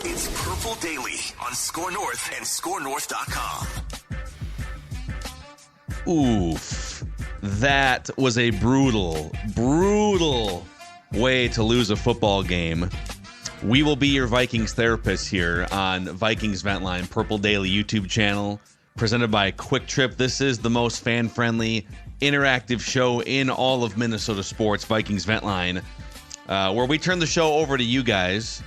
It's Purple Daily on Score North and ScoreNorth.com. Oof. That was a brutal way to lose a football game. We will be your Vikings therapists here on Vikings Vent Line, Purple Daily YouTube channel, presented by Quick Trip. This is the most fan-friendly, interactive show in all of Minnesota sports, Vikings Vent Line, where we turn the show over to you guys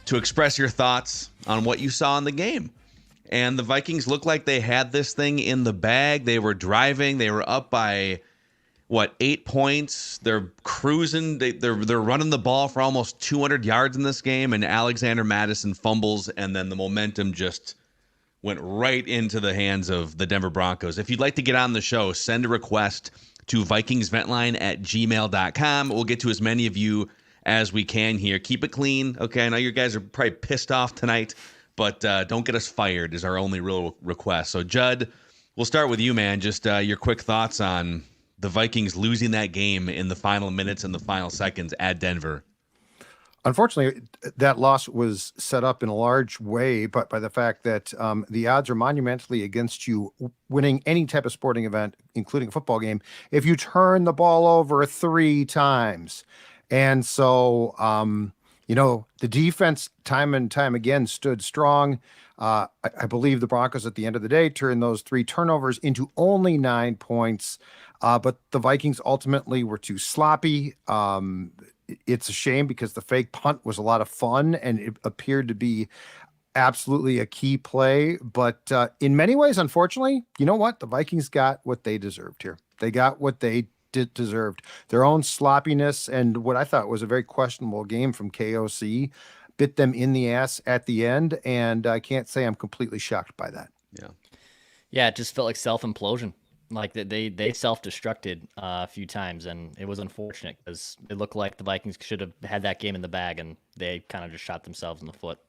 to express your thoughts on what you saw in the game. And the Vikings looked like they had this thing in the bag. They were driving. They were up by 8 points. They're cruising. They're running the ball for almost 200 yards in this game, and Alexander Mattison fumbles, and then the momentum just went right into the hands of the Denver Broncos. If you'd like to get on the show, send a request to vikingsventline@gmail.com. We'll get to as many of you as we can here. Keep it clean. Okay, I know you guys are probably pissed off tonight, but don't get us fired is our only real request. So, Judd, we'll start with you, man. Just your quick thoughts on the Vikings losing that game in the final minutes and the final seconds at Denver. Unfortunately, that loss was set up in a large way, but by the fact that the odds are monumentally against you winning any type of sporting event, including a football game, if you turn the ball over 3 times. And so, the defense time and time again stood strong. I believe the Broncos at the end of the day turned those 3 turnovers into only 9 points. But the Vikings ultimately were too sloppy. It's a shame because the fake punt was a lot of fun and it appeared to be absolutely a key play. But in many ways, unfortunately, you know what? The Vikings got what they deserved here. They got what they deserved. Their own sloppiness and what I thought was a very questionable game from KOC bit them in the ass at the end. And I can't say I'm completely shocked by that. Yeah, it just felt like self-implosion. Like they self-destructed a few times, and it was unfortunate because it looked like the Vikings should have had that game in the bag, and they kind of just shot themselves in the foot.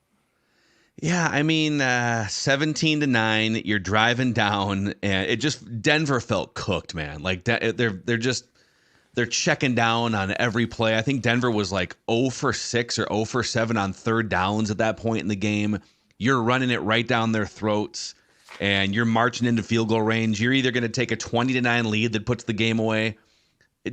Yeah, I mean, 17-9, you're driving down, and Denver felt cooked, man. Like they're checking down on every play. I think Denver was like 0 for 6 or 0 for 7 on third downs at that point in the game. You're running it right down their throats, and you're marching into field goal range. You're either going to take a 20-9 lead that puts the game away,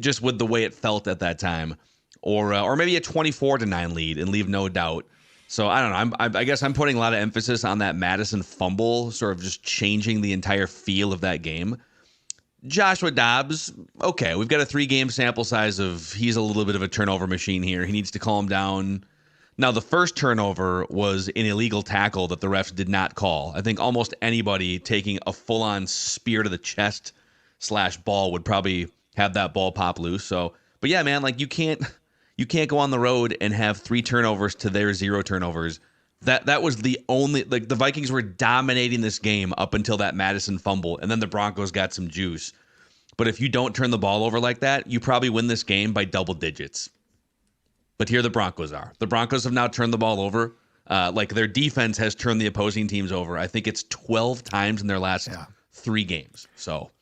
just with the way it felt at that time, or maybe a 24-9 lead and leave no doubt. So I don't know. I guess I'm putting a lot of emphasis on that Mattison fumble, sort of just changing the entire feel of that game. Joshua Dobbs, okay, we've got a 3-game sample size of he's a little bit of a turnover machine here. He needs to calm down. Now, the first turnover was an illegal tackle that the refs did not call. I think almost anybody taking a full-on spear to the chest / ball would probably have that ball pop loose. So, but yeah, man, like you can't go on the road and have 3 turnovers to their 0 turnovers. That was the only, like, the Vikings were dominating this game up until that Mattison fumble, and then the Broncos got some juice. But if you don't turn the ball over like that, you probably win this game by double digits. But here the Broncos are. The Broncos have now turned the ball over. Like their defense has turned the opposing teams over. I think it's 12 times in their last 3 games. So,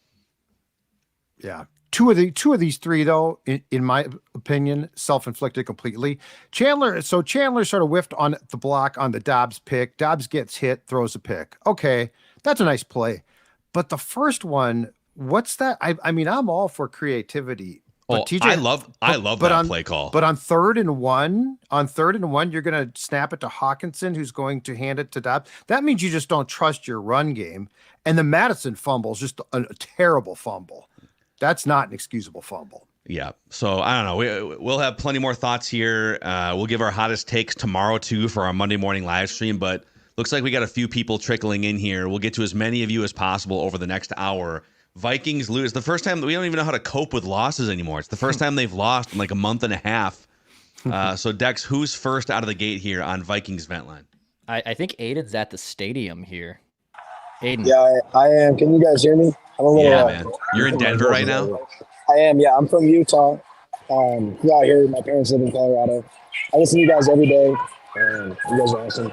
yeah. Two of these 3, though, in my opinion, self-inflicted completely. Chandler sort of whiffed on the block on the Dobbs pick. Dobbs gets hit, throws a pick. Okay, that's a nice play. But the first one, what's that? I mean, I'm all for creativity. But TJ, I love that play call. But on 3rd and 1, you're going to snap it to Hawkinson, who's going to hand it to Dobbs. That means you just don't trust your run game. And the Mattison fumble is just a terrible fumble. That's not an excusable fumble. Yeah. So I don't know. We'll have plenty more thoughts here. We'll give our hottest takes tomorrow too for our Monday morning live stream. But looks like we got a few people trickling in here. We'll get to as many of you as possible over the next hour. Vikings lose. The first time that we don't even know how to cope with losses anymore. It's the first time they've lost in like a month and a half. So Dex, who's first out of the gate here on Vikings Vent Line? I think Aiden's at the stadium here. Aiden. Yeah, I am. Can you guys hear me? I'm a little, man. You're in Denver right now? I am, yeah. I'm from Utah. Out here. My parents live in Colorado. I listen to you guys every day. You guys are awesome.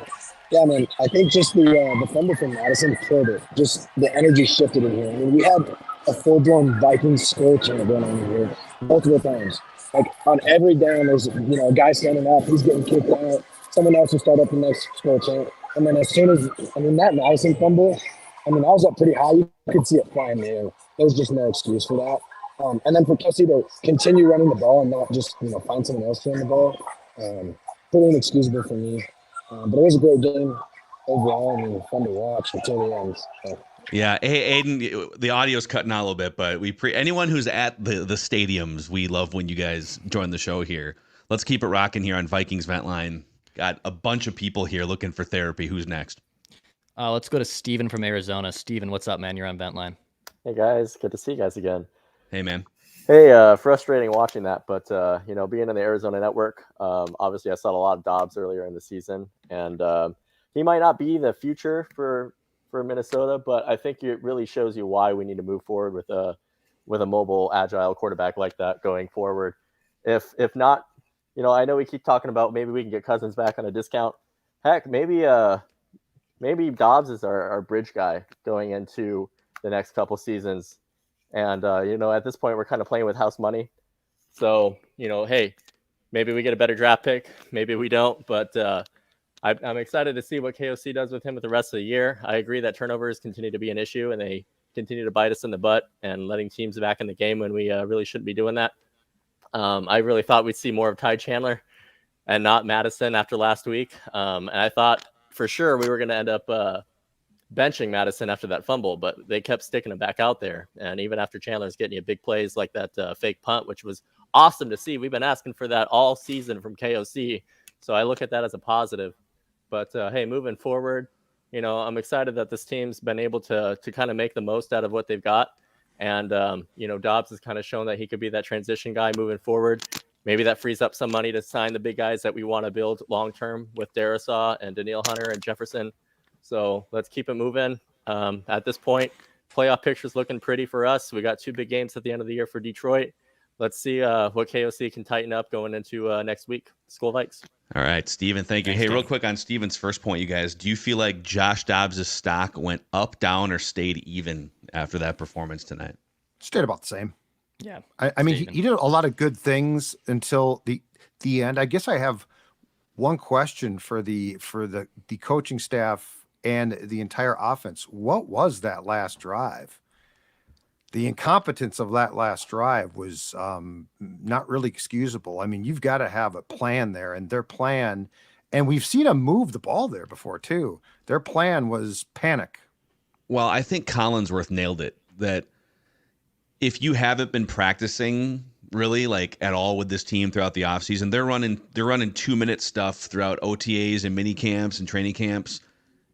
Yeah, man. I think just the fumble from Mattison killed it. Just the energy shifted in here. I mean, we had a full-blown Vikings score chant going on in here multiple times. Like on every down, there's a guy standing up. He's getting kicked out. someone else will start up the next score chant. And then as soon as, that Mattison fumble, I was up pretty high. You could see it flying in the air. There's just no excuse for that. And then for Kelsey to continue running the ball and not just, find someone else to run the ball, pretty inexcusable for me. But it was a great game overall. Fun to watch until the end. So. Yeah, hey Aiden, the audio's cutting out a little bit, but anyone who's at the stadiums, we love when you guys join the show here. Let's keep it rocking here on Vikings Vent Line. Got a bunch of people here looking for therapy. Who's next? Let's go to Steven from Arizona. Steven, what's up, man? You're on Vent Line. Hey guys, good to see you guys again. Hey man. Hey, frustrating watching that, but being in the Arizona network, obviously I saw a lot of Dobbs earlier in the season, and he might not be the future for Minnesota, but I think it really shows you why we need to move forward with a mobile, agile quarterback like that going forward. If not, I know we keep talking about maybe we can get Cousins back on a discount. Heck, maybe Dobbs is our bridge guy going into the next couple seasons. And, at this point, we're kind of playing with house money. So, hey, maybe we get a better draft pick. Maybe we don't. But I'm excited to see what KOC does with him with the rest of the year. I agree that turnovers continue to be an issue, and they continue to bite us in the butt and letting teams back in the game when we really shouldn't be doing that. I really thought we'd see more of Ty Chandler and not Mattison after last week. And I thought for sure we were going to end up benching Mattison after that fumble, but they kept sticking him back out there. And even after Chandler's getting you big plays like that fake punt, which was awesome to see. We've been asking for that all season from KOC. So I look at that as a positive. But hey, moving forward, I'm excited that this team's been able to kind of make the most out of what they've got. And, Dobbs has kind of shown that he could be that transition guy moving forward. Maybe that frees up some money to sign the big guys that we want to build long-term with Derailed and Danielle Hunter and Jefferson. So let's keep it moving. At this point, playoff picture's looking pretty for us. We got 2 big games at the end of the year for Detroit. Let's see what KOC can tighten up going into next week. Skol Vikes. All right, Steven, thank you. Hey, real quick on Steven's first point, you guys, do you feel like Josh Dobbs' stock went up, down, or stayed even after that performance tonight? Stayed about the same. Yeah. I mean, he did a lot of good things until the end. I guess I have one question for the coaching staff and the entire offense. What was that last drive? The incompetence of that last drive was not really excusable. I mean, you've got to have a plan there, and their plan, and we've seen them move the ball there before too. Their plan was panic. Well, I think Collinsworth nailed it, that if you haven't been practicing really like at all with this team throughout the offseason, they're running 2-minute stuff throughout OTAs and mini camps and training camps.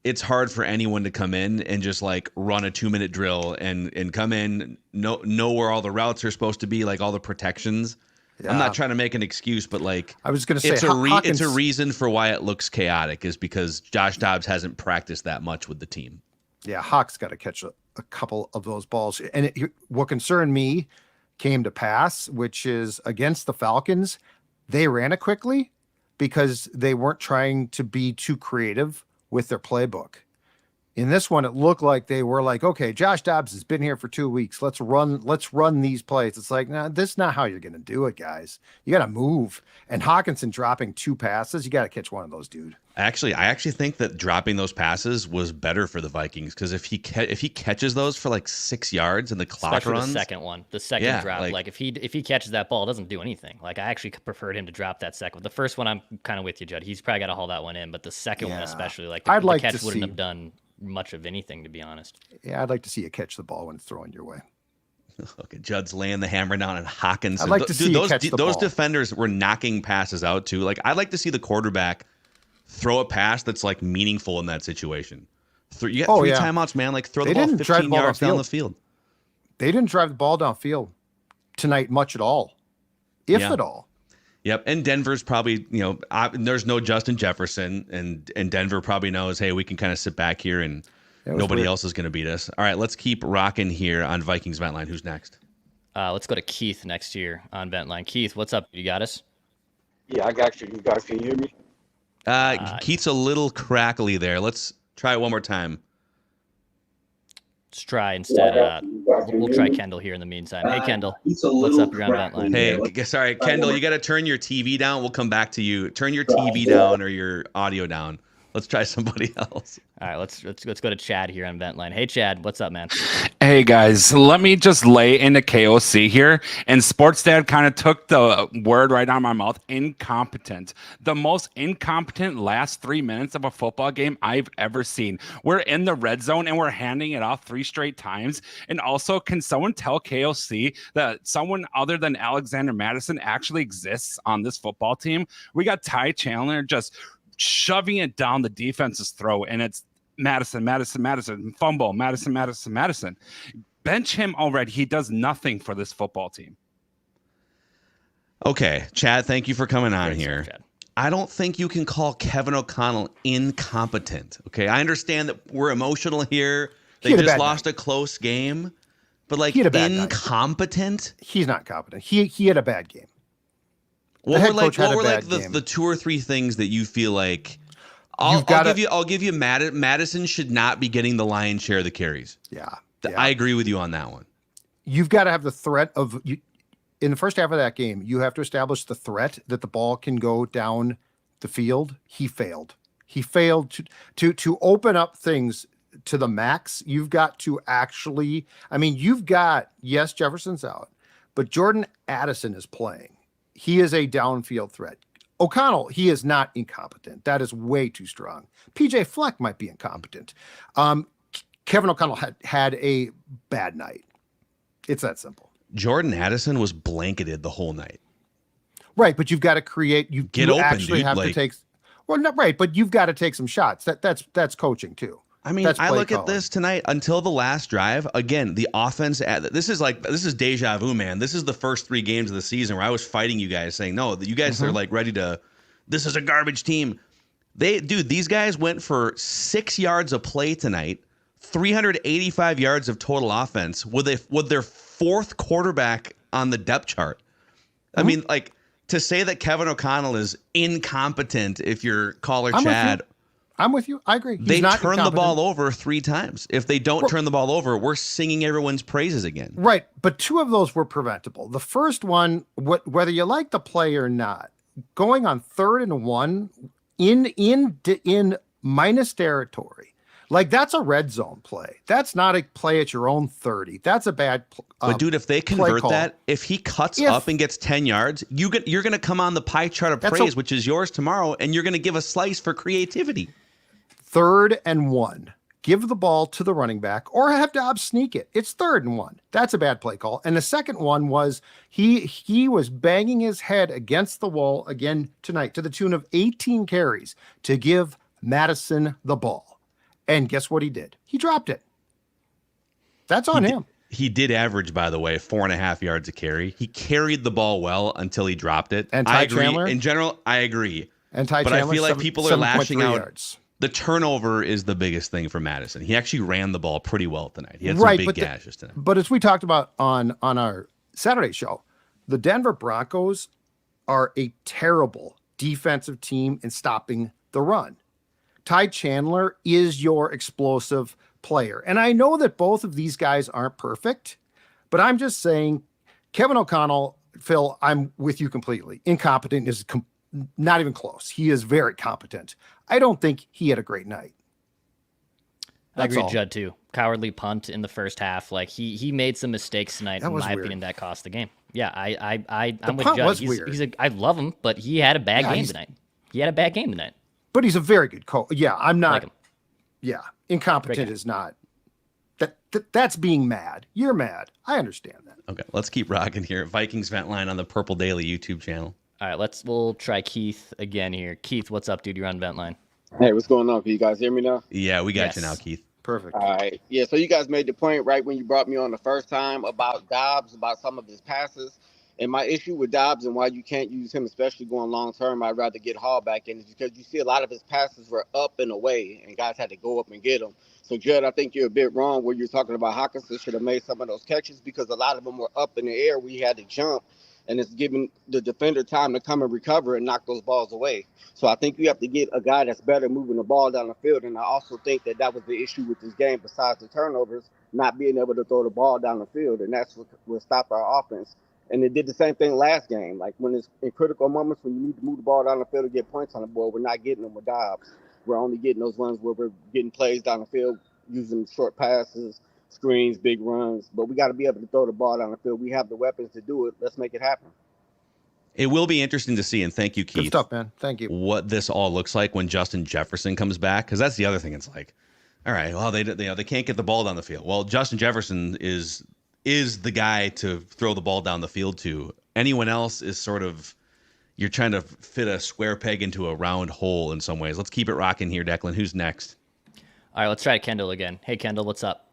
It's hard for anyone to come in and just like run a 2-minute drill and come in, know where all the routes are supposed to be, like all the protections. Yeah. I'm not trying to make an excuse, but like I was going to say, it's a reason for why it looks chaotic is because Josh Dobbs hasn't practiced that much with the team. Yeah, Hawk's got to catch a couple of those balls. And what concerned me came to pass, which is against the Falcons, they ran it quickly because they weren't trying to be too creative with their playbook. In this one, it looked like they were like, okay, Josh Dobbs has been here for 2 weeks. Let's run these plays. It's like, no, this is not how you're going to do it, guys. You got to move. And Hawkinson dropping 2 passes, you got to catch one of those, dude. I actually think that dropping those passes was better for the Vikings because if he catches those for like 6 yards and the clock especially runs, the second one, the second drop, like if he catches that ball, it doesn't do anything. Like I actually preferred him to drop that second. The first one, I'm kind of with you, Judd. He's probably got to haul that one in, but the second one especially, like the catch wouldn't have done much of anything, to be honest. Yeah, I'd like to see you catch the ball when it's thrown your way. Okay, Judd's laying the hammer down on Hawkins. I'd like to see you catch the ball. Those defenders were knocking passes out too. Like I'd like to see the quarterback throw a pass that's like meaningful in that situation. You got 3 timeouts, man. Like throw the ball 15 yards down the field. They didn't drive the ball downfield tonight much at all, if at all. Yep, and Denver's probably, there's no Justin Jefferson, and Denver probably knows, hey, we can kind of sit back here and nobody else is going to beat us. All right, let's keep rocking here on Vikings Vent Line. Who's next? Let's go to Keith next year on Vent Line. Keith, what's up? You got us? Yeah, I got you. You guys can hear me? Keith's a little crackly there. Let's try it one more time. Let's try instead. We'll try Kendall here in the meantime. Hey, Kendall, what's up? You're on Vent Line. Hey, sorry, Kendall, you got to turn your TV down. We'll come back to you. Turn your TV down or your audio down. Let's try somebody else. All right, let's go to Chad here on Vent Line. Hey, Chad, what's up, man? Hey guys, let me just lay into KOC here. And Sports Dad kind of took the word right out of my mouth. Incompetent. The most incompetent last 3 minutes of a football game I've ever seen. We're in the red zone and we're handing it off 3 straight times. And also, can someone tell KOC that someone other than Alexander Mattison actually exists on this football team? We got Ty Chandler just shoving it down the defense's throat, and it's Mattison, fumble, Mattison. Bench him already. He does nothing for this football team. Okay, Chad, thank you for coming on Great here. stuff, Chad. I don't think you can call Kevin O'Connell incompetent. Okay, I understand that we're emotional here. They just lost a close game, but like incompetent? He's not competent. He had a bad game. What were the 2 or 3 things that you feel like? I'll give you Mattison should not be getting the lion's share of the carries. Yeah. I agree with you on that one. You've got to have the threat of you in the first half of that game. You have to establish the threat that the ball can go down the field. He failed. He failed to open up things to the max. You've got to actually. I mean, yes, Jefferson's out, but Jordan Addison is playing. He is a downfield threat. O'Connell, he is not incompetent. That is way too strong. PJ Fleck might be incompetent. Kevin O'Connell had a bad night. It's that simple. Jordan Addison was blanketed the whole night. Right, but you've got to create. You actually have to take. Well, not right, but you've got to take some shots. That's coaching too. I mean, I look at this tonight until the last drive. Again, the offense. This is deja vu, man. This is the first 3 games of the season where I was fighting you guys, saying, "No, you guys are like ready to. This is a garbage team." These guys went for 6 yards of play tonight, 385 yards of total offense with their 4th quarterback on the depth chart. I mean, like to say that Kevin O'Connell is incompetent if you're caller Chad. I'm with you. I agree. They turn the ball over 3 times. If they don't turn the ball over, we're singing everyone's praises again. Right. But 2 of those were preventable. The first one, whether you like the play or not, going on 3rd and 1 in minus territory, like that's a red zone play. That's not a play at your own 30. That's a bad but dude, if they convert that, if he cuts up and gets 10 yards, you're going to come on the pie chart of praise, which is yours tomorrow, and you're going to give a slice for creativity. 3rd and 1. Give the ball to the running back or have Dobbs sneak it. It's 3rd and 1. That's a bad play call. And the second one was he was banging his head against the wall again tonight to the tune of 18 carries to give Mattison the ball. And guess what he did? He dropped it. That's on him. He did average, by the way, 4.5 yards a carry. He carried the ball well until he dropped it. And Ty I agree. Chandler? In general, I agree. And Ty but Chandler, I feel like people are lashing out. Yards. The turnover is the biggest thing for Mattison. He actually ran the ball pretty well tonight. He had some big gashes tonight. But as we talked about on our Saturday show, the Denver Broncos are a terrible defensive team in stopping the run. Ty Chandler is your explosive player. And I know that both of these guys aren't perfect, but I'm just saying Kevin O'Connell, Phil, I'm with you completely. Incompetent is not even close. He is very competent. I don't think he had a great night. I agree with Judd too. Cowardly punt in the first half. Like he made some mistakes tonight. In my opinion, that cost the game. Yeah, I'm with Judd. I love him, but he had a bad game tonight. He had a bad game tonight. But he's a very good coach. Yeah, I'm not. Like him. Yeah, incompetent is not. That's being mad. You're mad. I understand that. Okay, let's keep rocking here. Vikings Vent Line on the Purple Daily YouTube channel. All right, we'll try Keith again here. Keith, what's up, dude? You're on Vent Line. Hey, what's going on? Can you guys hear me now? Yeah, we got you now, Keith. Perfect. All right. Yeah, so you guys made the point right when you brought me on the first time about Dobbs, about some of his passes. And my issue with Dobbs and why you can't use him, especially going long term, I'd rather get Hall back in, is because you see a lot of his passes were up and away, and guys had to go up and get them. So, Judd, I think you're a bit wrong where you're talking about Hawkinson should have made some of those catches because a lot of them were up in the air. We had to jump. and it's giving the defender time to come and recover and knock those balls away. So I think you have to get a guy that's better moving the ball down the field. And I also think that was the issue with this game, besides the turnovers, not being able to throw the ball down the field. And that's what will stop our offense. And it did the same thing last game. Like when it's in critical moments when you need to move the ball down the field to get points on the board, we're not getting them with Dobbs. We're only getting those runs where we're getting plays down the field using short passes, screens, big runs. But we got to be able to throw the ball down the field. We have the weapons to do it. Let's make it happen. It will be interesting to see, and thank you, Keith. Good stuff, man. Thank you. What this all looks like when Justin Jefferson comes back, because that's the other thing. It's like, all right, well, they can't get the ball down the field. Well, Justin Jefferson is the guy to throw the ball down the field to. Anyone else is sort of, you're trying to fit a square peg into a round hole in some ways. Let's keep it rocking here, Declan. Who's next? All right, let's try Kendall again. Hey, Kendall, what's up?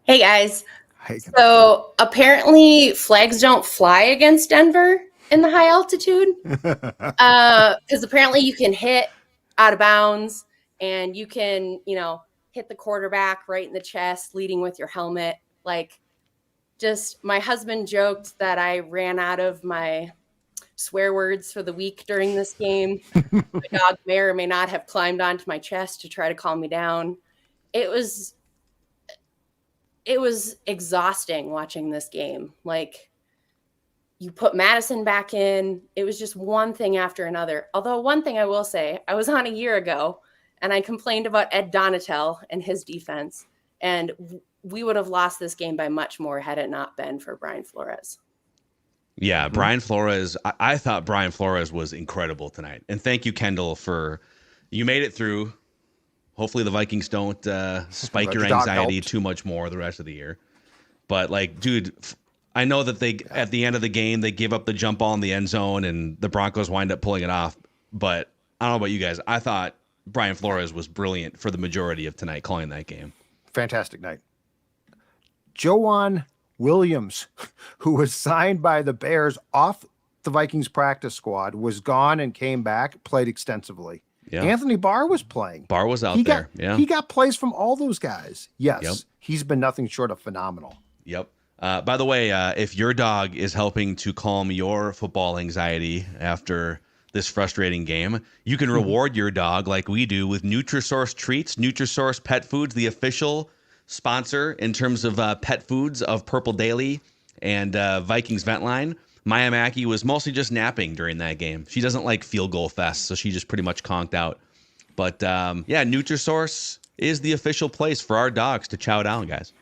Hey, guys. Hey, So apparently flags don't fly against Denver in the high altitude, because apparently you can hit out of bounds and you can, hit the quarterback right in the chest, leading with your helmet. Like, just my husband joked that I ran out of my swear words for the week during this game. My dog may or may not have climbed onto my chest to try to calm me down. It was exhausting watching this game. Like, you put Mattison back in. It was just one thing after another. Although one thing I will say, I was on a year ago and I complained about Ed Donatel and his defense. And we would have lost this game by much more had it not been for Brian Flores. Yeah, Brian Flores. I thought Brian Flores was incredible tonight. And thank you, Kendall, you made it through. Hopefully the Vikings don't spike your anxiety too much more the rest of the year. But, like, dude, I know that at the end of the game, they give up the jump ball in the end zone and the Broncos wind up pulling it off. But I don't know about you guys. I thought Brian Flores was brilliant for the majority of tonight calling that game. Fantastic night. Joanne Williams, who was signed by the Bears off the Vikings practice squad, was gone and came back, played extensively. Yeah. Anthony Barr was playing. Barr was out there. He got plays from all those guys. Yes, He's been nothing short of phenomenal. Yep. By the way, if your dog is helping to calm your football anxiety after this frustrating game, you can reward your dog like we do with Nutrisource treats. Nutrisource Pet Foods, the official sponsor in terms of pet foods of Purple Daily and Vikings Vent Line. Maya Mackey was mostly just napping during that game. She doesn't like field goal fest, so she just pretty much conked out. But Nutrisource is the official place for our dogs to chow down, guys.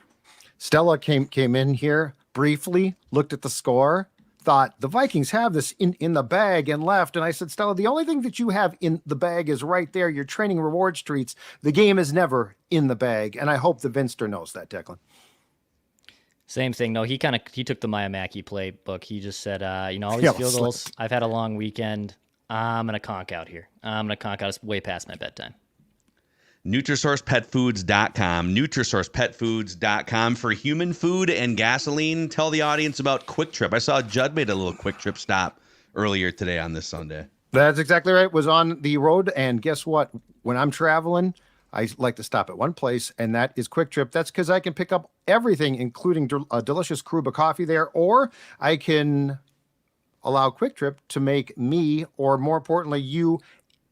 Stella came in here briefly, looked at the score, thought the Vikings have this in the bag and left. And I said, Stella, the only thing that you have in the bag is right there, your training rewards treats. The game is never in the bag. And I hope the Vinster knows that, Declan. Same thing. No, he took the Maya Mackey playbook. He just said, all these field goals, I've had a long weekend. I'm going to conk out here. I'm going to conk out. It's way past my bedtime. NutrisourcePetFoods.com. NutrisourcePetFoods.com for human food and gasoline. Tell the audience about Quick Trip. I saw Judd made a little Quick Trip stop earlier today on this Sunday. That's exactly right. Was on the road, and guess what? When I'm traveling, I like to stop at one place, and that is Quick Trip. That's because I can pick up everything, including a delicious Kruba coffee there, or I can allow Quick Trip to make me, or more importantly, you,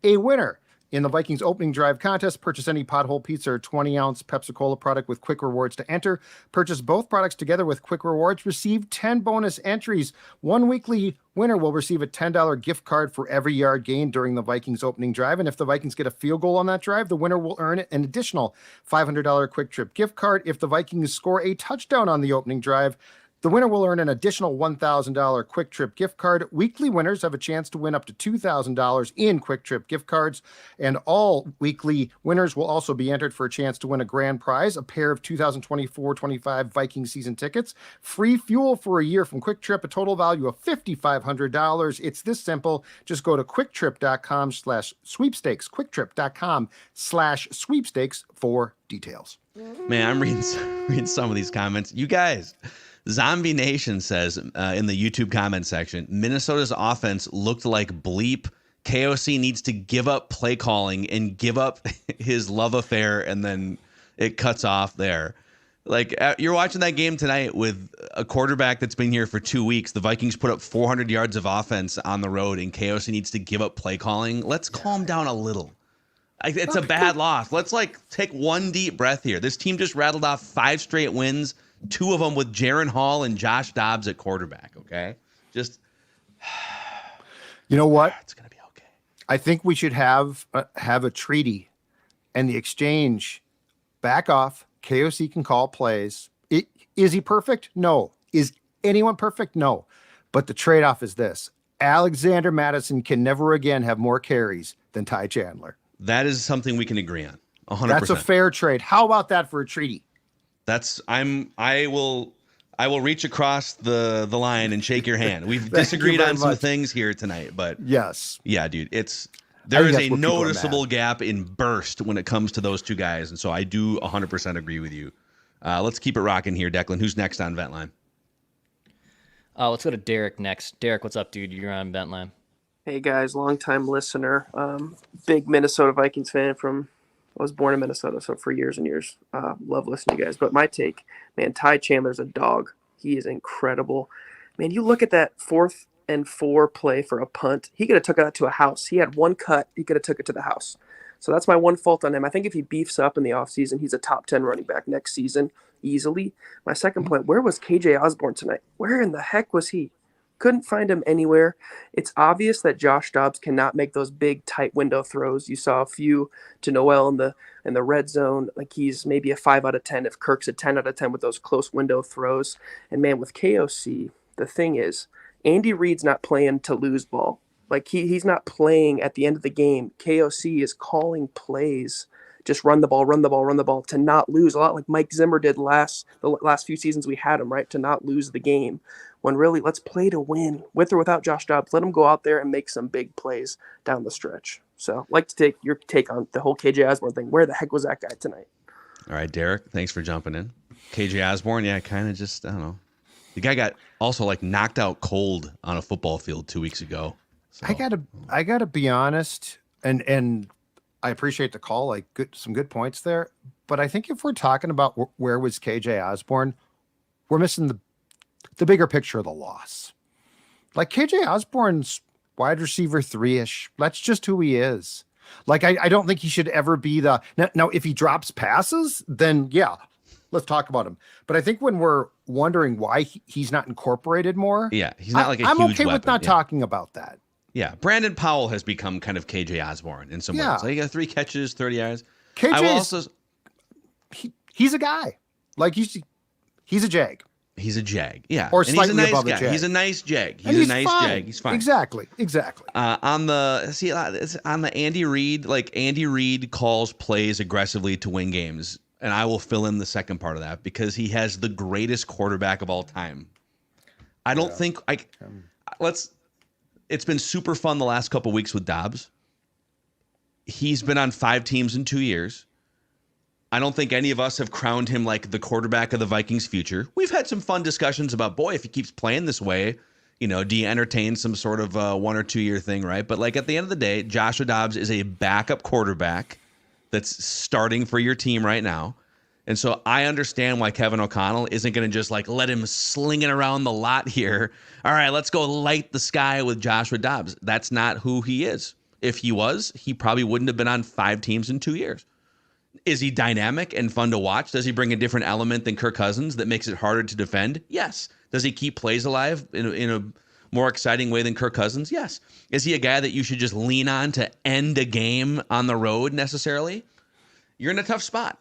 a winner. In the Vikings opening drive contest, purchase any Pothole Pizza or 20-ounce Pepsi-Cola product with Quick Rewards to enter. Purchase both products together with Quick Rewards. Receive 10 bonus entries. One weekly winner will receive a $10 gift card for every yard gained during the Vikings opening drive. And if the Vikings get a field goal on that drive, the winner will earn an additional $500 Quick Trip gift card. If the Vikings score a touchdown on the opening drive, the winner will earn an additional $1,000 Quick Trip gift card. Weekly winners have a chance to win up to $2,000 in Quick Trip gift cards. And all weekly winners will also be entered for a chance to win a grand prize, a pair of 2024-25 Viking season tickets, free fuel for a year from Quick Trip, a total value of $5,500. It's this simple. Just go to quicktrip.com/sweepstakes, quicktrip.com/sweepstakes for details. Man, I'm reading some of these comments. You guys... Zombie Nation says in the YouTube comment section, Minnesota's offense looked like bleep. KOC needs to give up play calling and give up his love affair, and then it cuts off there. Like you're watching that game tonight with a quarterback that's been here for 2 weeks. The Vikings put up 400 yards of offense on the road, and KOC needs to give up play calling. Let's calm down a little. It's a bad loss. Let's take one deep breath here. This team just rattled off 5 straight wins, 2 of them with Jaron Hall and Josh Dobbs at quarterback. Okay, just you know what? It's gonna be okay. I think we should have a treaty, and the exchange. Back off. KOC can call plays. Is he perfect? No. Is anyone perfect? No. But the trade-off is this. Alexander Mattison can never again have more carries than Ty Chandler. That is something we can agree on. 100%. That's a fair trade. How about that for a treaty? I will reach across the line and shake your hand. We've disagreed on some things here tonight, but yes. Yeah, dude. There is a noticeable gap in burst when it comes to those two guys, and so I do 100% agree with you. Let's keep it rocking here, Declan. Who's next on Vent Line? Let's go to Derek next. Derek, what's up, dude? You're on Vent Line. Hey, guys. Long-time listener. Big Minnesota Vikings fan I was born in Minnesota, so for years and years. Love listening to you guys. But my take, man, Ty Chandler's a dog. He is incredible. Man, you look at that 4th and 4 play for a punt. He could have took that to a house. He had one cut. He could have took it to the house. So that's my one fault on him. I think if he beefs up in the offseason, he's a top 10 running back next season easily. My second point, where was KJ Osborne tonight? Where in the heck was he? Couldn't find him anywhere. It's obvious that Josh Dobbs cannot make those big tight window throws. You saw a few to Noel in the red zone. Like he's maybe a 5 out of 10 if Kirk's a 10 out of 10 with those close window throws. And man, with KOC, the thing is, Andy Reid's not playing to lose ball. Like he's not playing at the end of the game. KOC is calling plays. Just run the ball to not lose. A lot like Mike Zimmer did the last few seasons we had him, right? To not lose the game. When really, let's play to win. With or without Josh Dobbs, let him go out there and make some big plays down the stretch. So I'd like to take your take on the whole KJ Osborne thing. Where the heck was that guy tonight? All right, Derek, thanks for jumping in. KJ Osborne, yeah, kind of just, I don't know. The guy got also knocked out cold on a football field 2 weeks ago. So. I gotta be honest, and I appreciate the call, some good points there. But I think if we're talking about where was KJ Osborne, we're missing the bigger picture of the loss. Like KJ Osborne's wide receiver 3-ish. That's just who he is. I don't think he should ever be now if he drops passes, then yeah, let's talk about him. But I think when we're wondering why he's not incorporated more, yeah, he's not like a I'm huge okay weapon. with not talking about that. Yeah, Brandon Powell has become kind of KJ Osborne in some ways. He got 3 catches, 30 yards. He's a guy. He's a jag. He's a jag. Yeah. Or slightly he's a nice above guy. a jag. He's a nice jag. He's a nice jag. He's fine. Exactly. On the Andy Reid, Andy Reid calls plays aggressively to win games. And I will fill in the second part of that because he has the greatest quarterback of all time. I don't think it's been super fun the last couple weeks with Dobbs. He's been on 5 teams in 2 years. I don't think any of us have crowned him like the quarterback of the Vikings' future. We've had some fun discussions about, boy, if he keeps playing this way, do you entertain some sort of 1 or 2 year thing, right? But at the end of the day, Joshua Dobbs is a backup quarterback that's starting for your team right now. And so I understand why Kevin O'Connell isn't going to just let him sling it around the lot here. All right, let's go light the sky with Joshua Dobbs. That's not who he is. If he was, he probably wouldn't have been on 5 teams in 2 years. Is he dynamic and fun to watch? Does he bring a different element than Kirk Cousins that makes it harder to defend? Yes. Does he keep plays alive in a more exciting way than Kirk Cousins? Yes. Is he a guy that you should just lean on to end a game on the road necessarily? You're in a tough spot.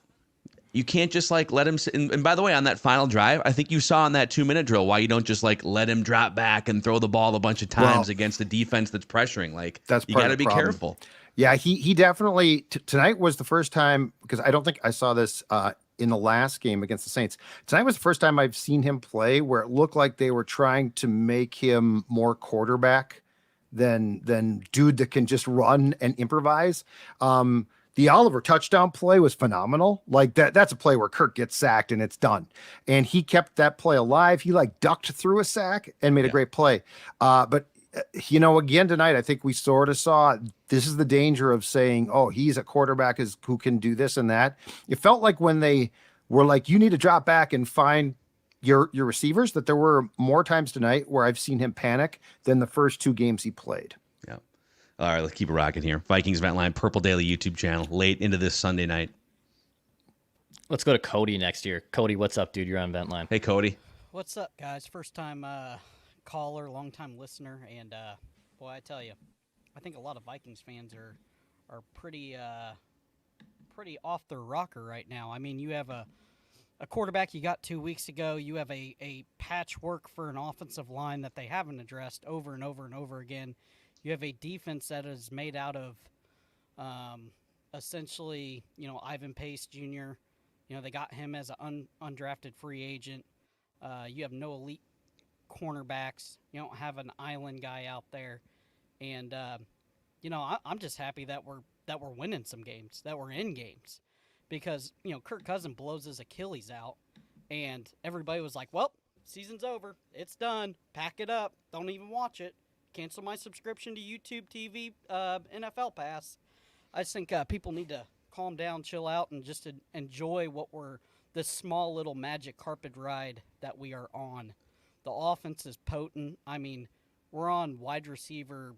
You can't just let him sit. And by the way, on that final drive, I think you saw in that 2-minute drill why you don't just let him drop back and throw the ball a bunch of times against the defense that's pressuring. You got to be careful. Yeah, he definitely tonight was the first time, because I don't think I saw this in the last game against the Saints. Tonight was the first time I've seen him play where it looked like they were trying to make him more quarterback than dude that can just run and improvise. The Oliver touchdown play was phenomenal. That's a play where Kirk gets sacked and it's done. And he kept that play alive. He ducked through a sack and made a great play. But again tonight, I think we sort of saw this is the danger of saying, oh, he's a quarterback who can do this and that. It felt like when they where like you need to drop back and find your receivers, that there were more times tonight where I've seen him panic than the first 2 games he played. Yeah. All right, let's keep it rocking here. Vikings Vent Line, Purple Daily YouTube channel, late into this Sunday night. Let's go to Cody next year. Cody, what's up, dude? You're on Vent Line. Hey, Cody. What's up, guys? First time caller, long time listener, and boy, I tell you, I think a lot of Vikings fans are pretty off their rocker right now. I mean, you have a quarterback you got 2 weeks ago. You have a patchwork for an offensive line that they haven't addressed over and over and over again. You have a defense that is made out of essentially, Ivan Pace Jr. They got him as an undrafted free agent. You have no elite cornerbacks. You don't have an island guy out there. And, I'm just happy that we're winning some games, that we're in games. Because, Kirk Cousins blows his Achilles out, and everybody was like, well, season's over. It's done. Pack it up. Don't even watch it. Cancel my subscription to YouTube TV NFL Pass. I just think people need to calm down, chill out, and just enjoy this small little magic carpet ride that we are on. The offense is potent. I mean, we're on wide receiver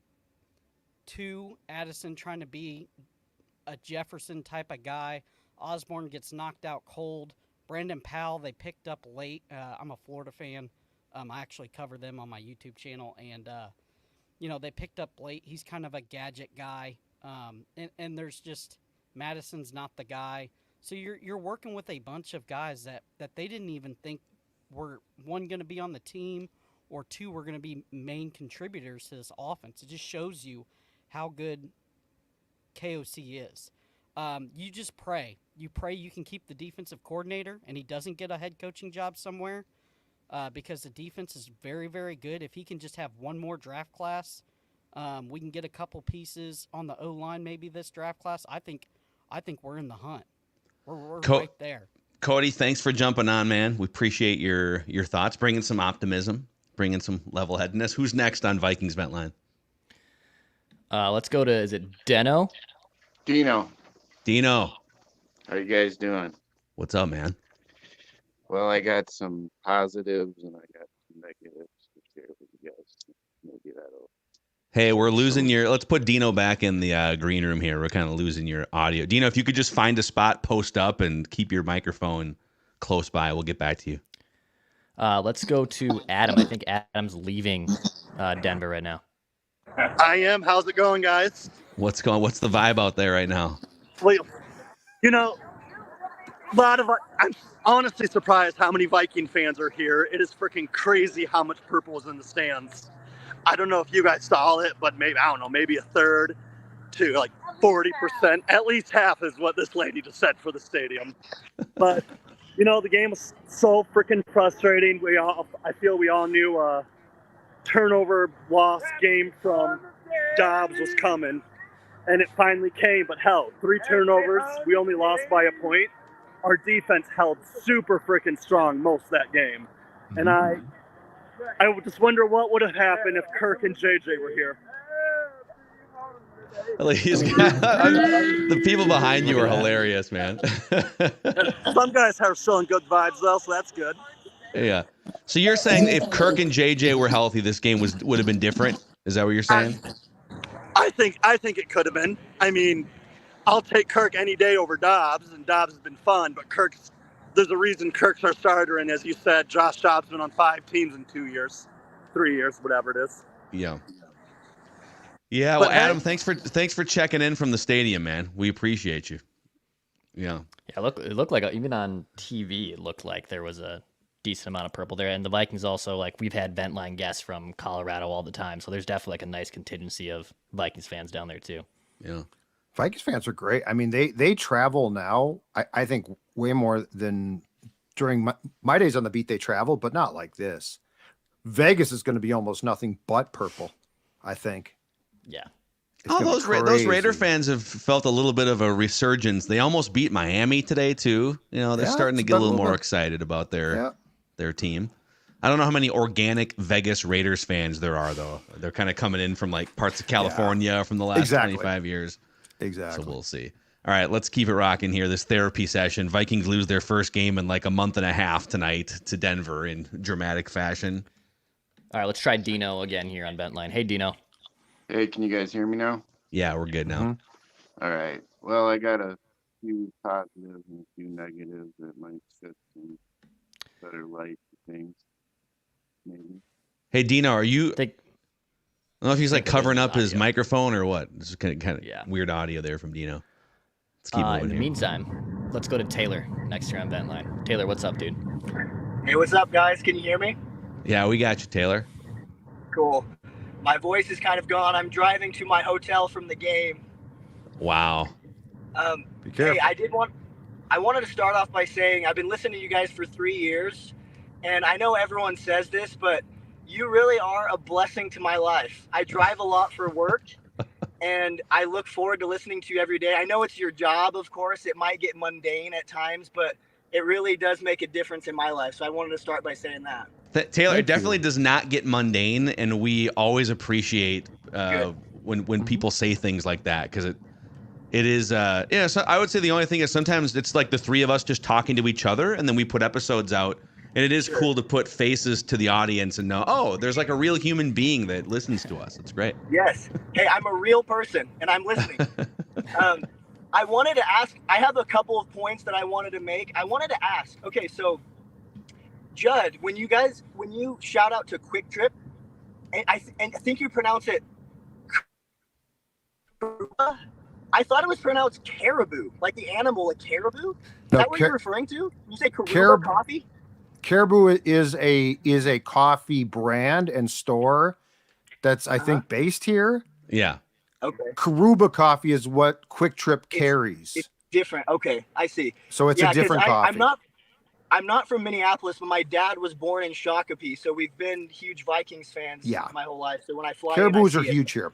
2, Mattison trying to be a Jefferson type of guy. Osborne gets knocked out cold. Brandon Powell, they picked up late. I'm a Florida fan. I actually cover them on my YouTube channel. And, they picked up late. He's kind of a gadget guy. And there's just Mattison's not the guy. So you're working with a bunch of guys that they didn't even think were, 1, going to be on the team, or 2, were going to be main contributors to this offense. It just shows you how good KOC is. You just pray. You pray you can keep the defensive coordinator and he doesn't get a head coaching job somewhere, because the defense is very, very good. If he can just have one more draft class, we can get a couple pieces on the O-line maybe this draft class. I think we're in the hunt. We're right there. Cody, thanks for jumping on, man. We appreciate your thoughts, bringing some optimism, bringing some level-headedness. Who's next on Vikings Vent Line? Let's go to, is it Deno? Dino. How you guys doing? What's up, man? Well, I got some positives and I got some negatives to share with you guys. Maybe that'll. Hey, we're losing let's put Dino back in the green room here. We're kind of losing your audio. Dino, if you could just find a spot, post up, and keep your microphone close by, we'll get back to you. Let's go to Adam. I think Adam's leaving Denver right now. I am. How's it going, guys? What's the vibe out there right now? Well, I'm honestly surprised how many Viking fans are here. It is freaking crazy how much purple is in the stands. I don't know if you guys saw it, but maybe a third to like 40%. At least half is what this lady just said for the stadium. But, the game was so freaking frustrating. I feel we all knew a turnover loss game from Dobbs was coming. And it finally came, but hell, 3 turnovers. We only lost by a point. Our defense held super freaking strong most of that game. And I would just wonder what would have happened if Kirk and JJ were here. The people behind you are hilarious, man. Some guys are showing good vibes, though, so that's good. Yeah. So you're saying if Kirk and JJ were healthy, this game would have been different? Is that what you're saying? I think it could have been. I mean, I'll take Kirk any day over Dobbs, and Dobbs has been fun, but there's a reason Kirk's our starter, and as you said, Josh Dobbs been on 5 teams in 2 years, 3 years, whatever it is. Yeah. Yeah, well, Adam, thanks for checking in from the stadium, man. We appreciate you. Yeah. Yeah, it looked like, even on TV, it looked like there was a decent amount of purple there. And the Vikings also, we've had vent line guests from Colorado all the time, so there's definitely a nice contingency of Vikings fans down there too. Yeah. Vikings fans are great. I mean, they travel now, I think, way more than during my days on the beat. They travel, but not like this. Vegas is going to be almost nothing but purple, I think. Yeah. Those Raider fans have felt a little bit of a resurgence. They almost beat Miami today too. They're starting to get a little more excited about their team. I don't know how many organic Vegas Raiders fans there are, though. They're kind of coming in from parts of California from the last 25 years. Exactly. So we'll see. All right, let's keep it rocking here. This therapy session. Vikings lose their first game in like a month and a half tonight to Denver in dramatic fashion. All right, let's try Dino again here on Bentline. Hey, Dino. Hey, can you guys hear me now? Yeah, we're good now. All right. Well, I got a few positives and a few negatives that might shed some better light to things. Maybe. Hey, Dino, are you? I don't know if he's like covering up his microphone or what. This is kind of weird audio there from Dino. Let's keep moving. In the meantime, let's go to Taylor next year on Bentline. Taylor, what's up, dude? Hey, what's up, guys? Can you hear me? Yeah, we got you, Taylor. Cool. My voice is kind of gone. I'm driving to my hotel from the game. Wow. Be careful. Hey, I wanted to start off by saying I've been listening to you guys for 3 years, and I know everyone says this, but you really are a blessing to my life. I drive a lot for work, and I look forward to listening to you every day. I know it's your job, of course. It might get mundane at times, but it really does make a difference in my life. So I wanted to start by saying that. Taylor, it definitely does not get mundane, and we always appreciate when people say things like that, because it is so I would say the only thing is sometimes it's like the three of us just talking to each other, and then we put episodes out, and it is cool to put faces to the audience and know, oh, there's like a real human being that listens to us. It's great. Yes. Hey, I'm a real person, and I'm listening. I wanted to ask, I have a couple of points that I wanted to make. I wanted to ask, okay, so Judd, when you shout out to Quick Trip, and I think you pronounce it Karuba? I thought it was pronounced caribou, like the animal, a caribou. Is that what you're referring to? You say Karuba coffee? Caribou is a coffee brand and store that's I think based here. Yeah. Okay. Karuba coffee is what Quick Trip carries. It's different. Okay, I see. So it's a different coffee. I'm not from Minneapolis, but my dad was born in Shakopee, so we've been huge Vikings fans my whole life. So when I fly, Caribous are huge here.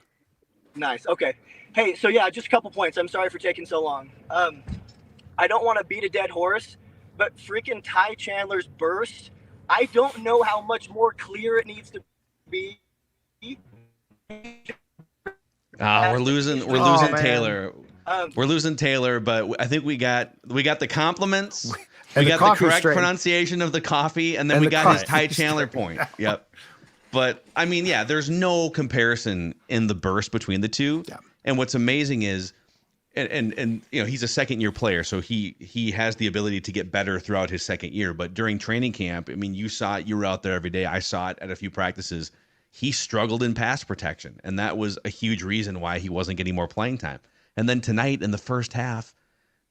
Nice. Okay. Hey, so yeah, just a couple points. I'm sorry for taking so long. I don't want to beat a dead horse, but freaking Ty Chandler's burst, I don't know how much more clear it needs to be. We're losing Taylor. We're losing Taylor, but I think we got the compliments. We got the correct pronunciation of the coffee, and then we got his Ty Chandler point. Yep. But I mean, yeah, there's no comparison in the burst between the two. Yeah. And what's amazing is, and you know, he's a second-year player, so he has the ability to get better throughout his second year. But during training camp, I mean, you saw it. You were out there every day. I saw it at a few practices. He struggled in pass protection, and that was a huge reason why he wasn't getting more playing time. And then tonight in the first half,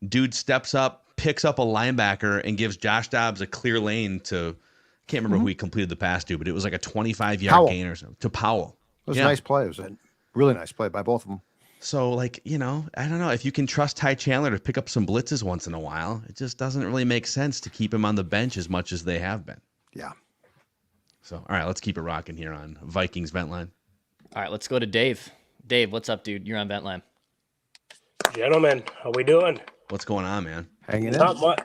dude steps up, picks up a linebacker, and gives Josh Dobbs a clear lane to, I can't remember who he completed the pass to, but it was like a 25-yard gain or something, to Powell. It was a nice play. It was a really nice play by both of them. So, like, you know, I don't know. If you can trust Ty Chandler to pick up some blitzes once in a while, it just doesn't really make sense to keep him on the bench as much as they have been. Yeah. So, all right, let's keep it rocking here on Vikings Ventline. All right, let's go to Dave. Dave, what's up, dude? You're on Ventline. Gentlemen, how we doing? What's going on, man? Hanging in.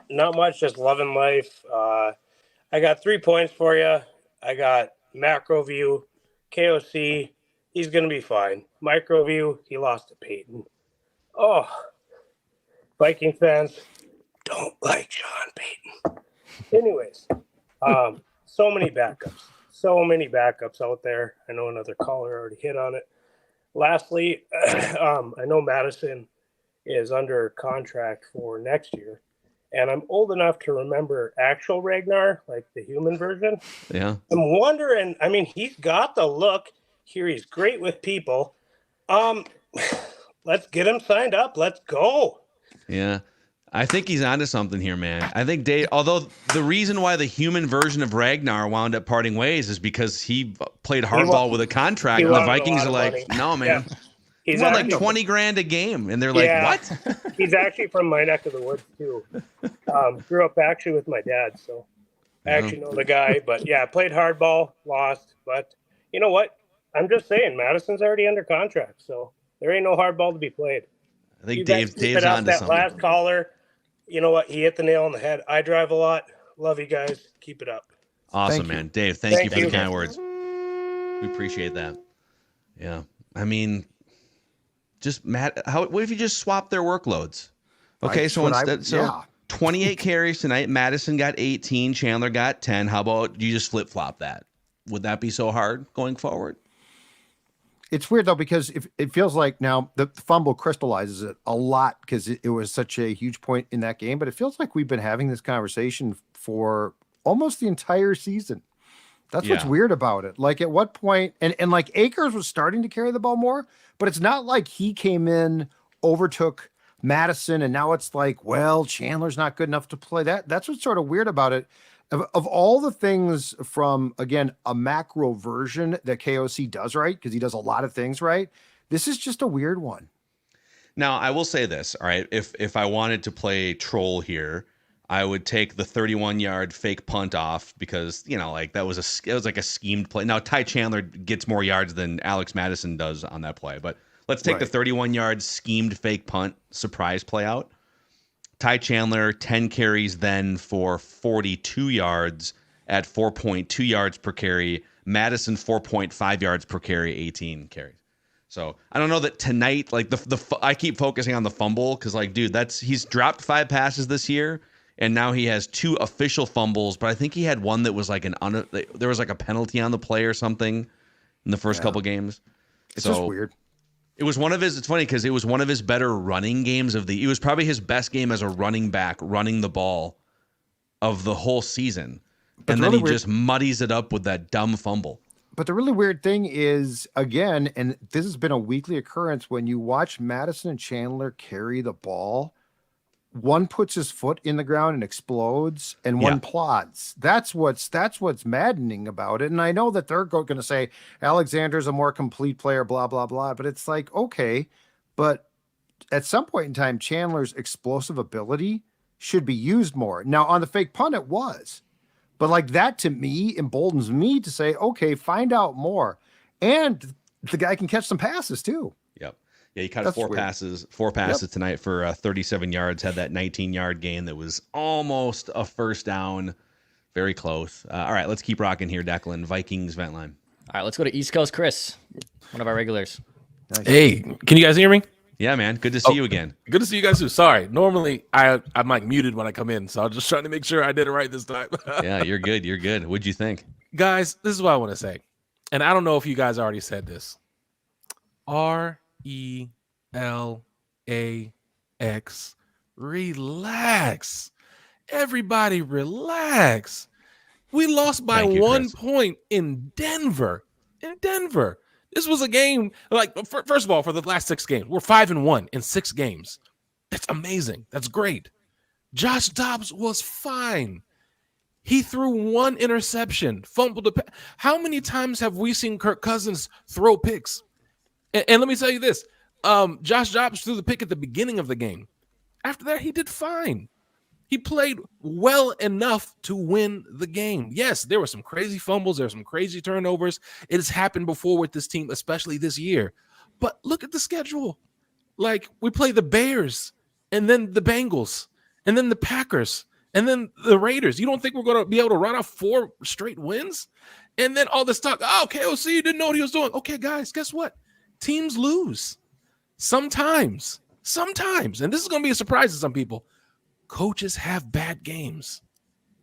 Not much, just loving life. I got 3 points for you. I got macro view, KOC. He's going to be fine. Micro view, he lost to Peyton. Oh, Viking fans don't like Sean Payton. Anyways, so many backups out there. I know another caller already hit on it. Lastly, I know Mattison is under contract for next year, and I'm old enough to remember actual Ragnar, like the human version. Yeah. I'm wondering, I mean, he's got the look here. He's great with people. Let's get him signed up. Let's go. Yeah. I think he's onto something here, man. I think Dave, although the reason why the human version of Ragnar wound up parting ways is because he played hardball with a contract, and the Vikings are like, no, man. Yeah. He's won like $20,000 a game, and they're like, what? He's actually from my neck of the woods too. Grew up actually with my dad, so I actually know the guy. But yeah, played hardball, lost. But you know what? I'm just saying, Madison's already under contract, so there ain't no hardball to be played. I think Dave's onto that something. Last caller, you know what? He hit the nail on the head. I drive a lot. Love you guys. Keep it up. Awesome, man. Dave, thank you for the kind words. We appreciate that. Yeah. I mean, just Matt, what if you just swap their workloads? Okay, That's so what instead, yeah. 28 carries tonight. Mattison got 18. Chandler got 10. How about you just flip flop that? Would that be so hard going forward? It's weird though, because if it feels like now the fumble crystallizes it a lot because it was such a huge point in that game, but it feels like we've been having this conversation for almost the entire season. That's what's weird about it. Like at what point, and like Akers was starting to carry the ball more, but it's not like he came in, overtook Mattison, and now it's like, well, Chandler's not good enough to play. That's what's sort of weird about it. Of all the things from, again, a macro version that KOC does right, because he does a lot of things right, this is just a weird one. Now, I will say this, all right, if I wanted to play troll here, I would take the 31-yard fake punt off because, like it was like a schemed play. Now, Ty Chandler gets more yards than Alex Mattison does on that play, but let's take the 31-yard schemed fake punt surprise play out. Ty Chandler, 10 carries then for 42 yards at 4.2 yards per carry. Mattison, 4.5 yards per carry, 18 carries. So I don't know that tonight, like I keep focusing on the fumble because, like, dude, he's dropped 5 passes this year, and now he has 2 official fumbles. But I think he had one that was like there was like a penalty on the play or something in the first couple games. It's just weird. It was one of his. It's funny because it was one of his better running games it was probably his best game as a running back, running the ball of the whole season, and then he just muddies it up with that dumb fumble. But the really weird thing is, again, and this has been a weekly occurrence, when you watch Mattison and Chandler carry the ball, one puts his foot in the ground and explodes, and one plods. That's what's maddening about it. And I know that they're going to say Alexander's a more complete player, blah, blah, blah. But it's like, okay, but at some point in time, Chandler's explosive ability should be used more. Now, on the fake punt, it was. But like that, to me, emboldens me to say, okay, find out more. And the guy can catch some passes too. Yep. Yeah, he caught 4 passes tonight for 37 yards, had that 19-yard gain that was almost a first down. Very close. All right, let's keep rocking here, Declan. Vikings vent line. All right, let's go to East Coast Chris, one of our regulars. Nice. Hey, can you guys hear me? Yeah, man. Good to see you again. Good to see you guys too. Sorry. Normally, I'm like muted when I come in, so I was just trying to make sure I did it right this time. Yeah, you're good. You're good. What'd you think? Guys, this is what I want to say. And I don't know if you guys already said this. RELAX. Relax. Everybody relax. We lost by 1 point in Denver. This was a game, like, first of all, for the last 6 games, we're 5-1 in 6 games. That's amazing. That's great. Josh Dobbs was fine. He threw 1 interception, fumbled a pass. How many times have we seen Kirk Cousins throw picks? And let me tell you this. Josh Dobbs threw the pick at the beginning of the game. After that, he did fine. He played well enough to win the game. Yes, there were some crazy fumbles. There were some crazy turnovers. It has happened before with this team, especially this year. But look at the schedule. Like, we play the Bears, and then the Bengals, and then the Packers, and then the Raiders. You don't think we're going to be able to run off 4 straight wins? And then all this talk, oh, KOC didn't know what he was doing. Okay, guys, guess what? Teams lose. Sometimes. And this is going to be a surprise to some people. Coaches have bad games.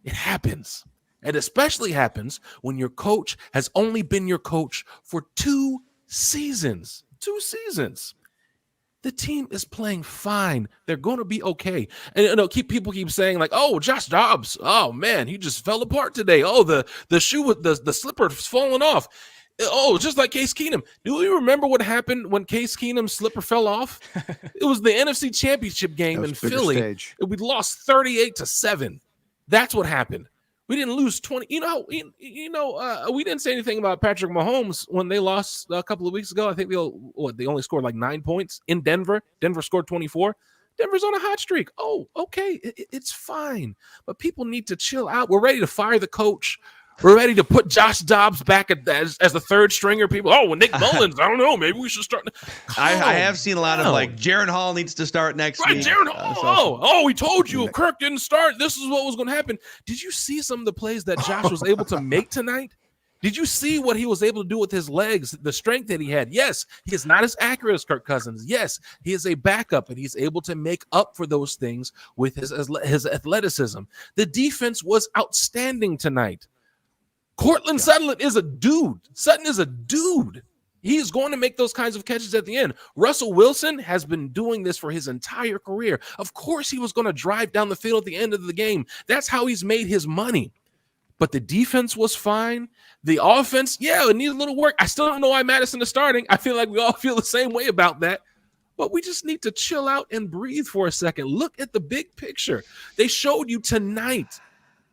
It happens. It especially happens when your coach has only been your coach for 2 seasons. 2 seasons. The team is playing fine. They're going to be okay. And people keep saying, like, oh, Josh Dobbs, oh man, he just fell apart today. Oh, the shoe with the slipper's falling off. Oh, just like Case Keenum. Do you remember what happened when Case Keenum's slipper fell off? It was the NFC Championship game in Philly. We lost 38-7. That's what happened. We didn't lose 20. We didn't say anything about Patrick Mahomes when they lost a couple of weeks ago. I think they only scored like 9 points in Denver. Denver scored 24. Denver's on a hot streak. Oh, okay, it's fine. But people need to chill out. We're ready to fire the coach. We're ready to put Josh Dobbs back as the third stringer. People, Nick Mullins, I don't know. Maybe we should start. I have seen a lot of like Jaron Hall needs to start next week. Jaron Hall. We told you if Kirk didn't start, this is what was going to happen. Did you see some of the plays that Josh was able to make tonight? Did you see what he was able to do with his legs, the strength that he had? Yes, he is not as accurate as Kirk Cousins. Yes, he is a backup, and he's able to make up for those things with his athleticism. The defense was outstanding tonight. Cortland Sutton is a dude. Sutton is a dude. He is going to make those kinds of catches at the end. Russell Wilson has been doing this for his entire career. Of course, he was going to drive down the field at the end of the game. That's how he's made his money. But the defense was fine. The offense, yeah, it needs a little work. I still don't know why Mattison is starting. I feel like we all feel the same way about that. But we just need to chill out and breathe for a second. Look at the big picture. They showed you tonight.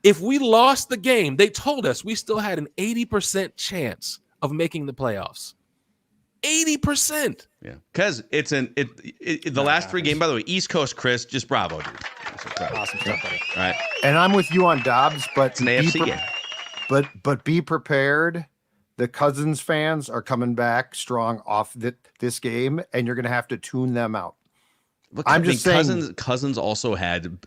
If we lost the game, they told us we still had an 80% chance of making the playoffs. 80%. Yeah, because it's the last 3 games. By the way, East Coast Chris, just bravo, dude. Awesome stuff, buddy. All right, And I'm with you on Dobbs, but it's an AFC game. But be prepared. The Cousins fans are coming back strong off this game, and you're going to have to tune them out. Look, I'm just saying. Cousins also had.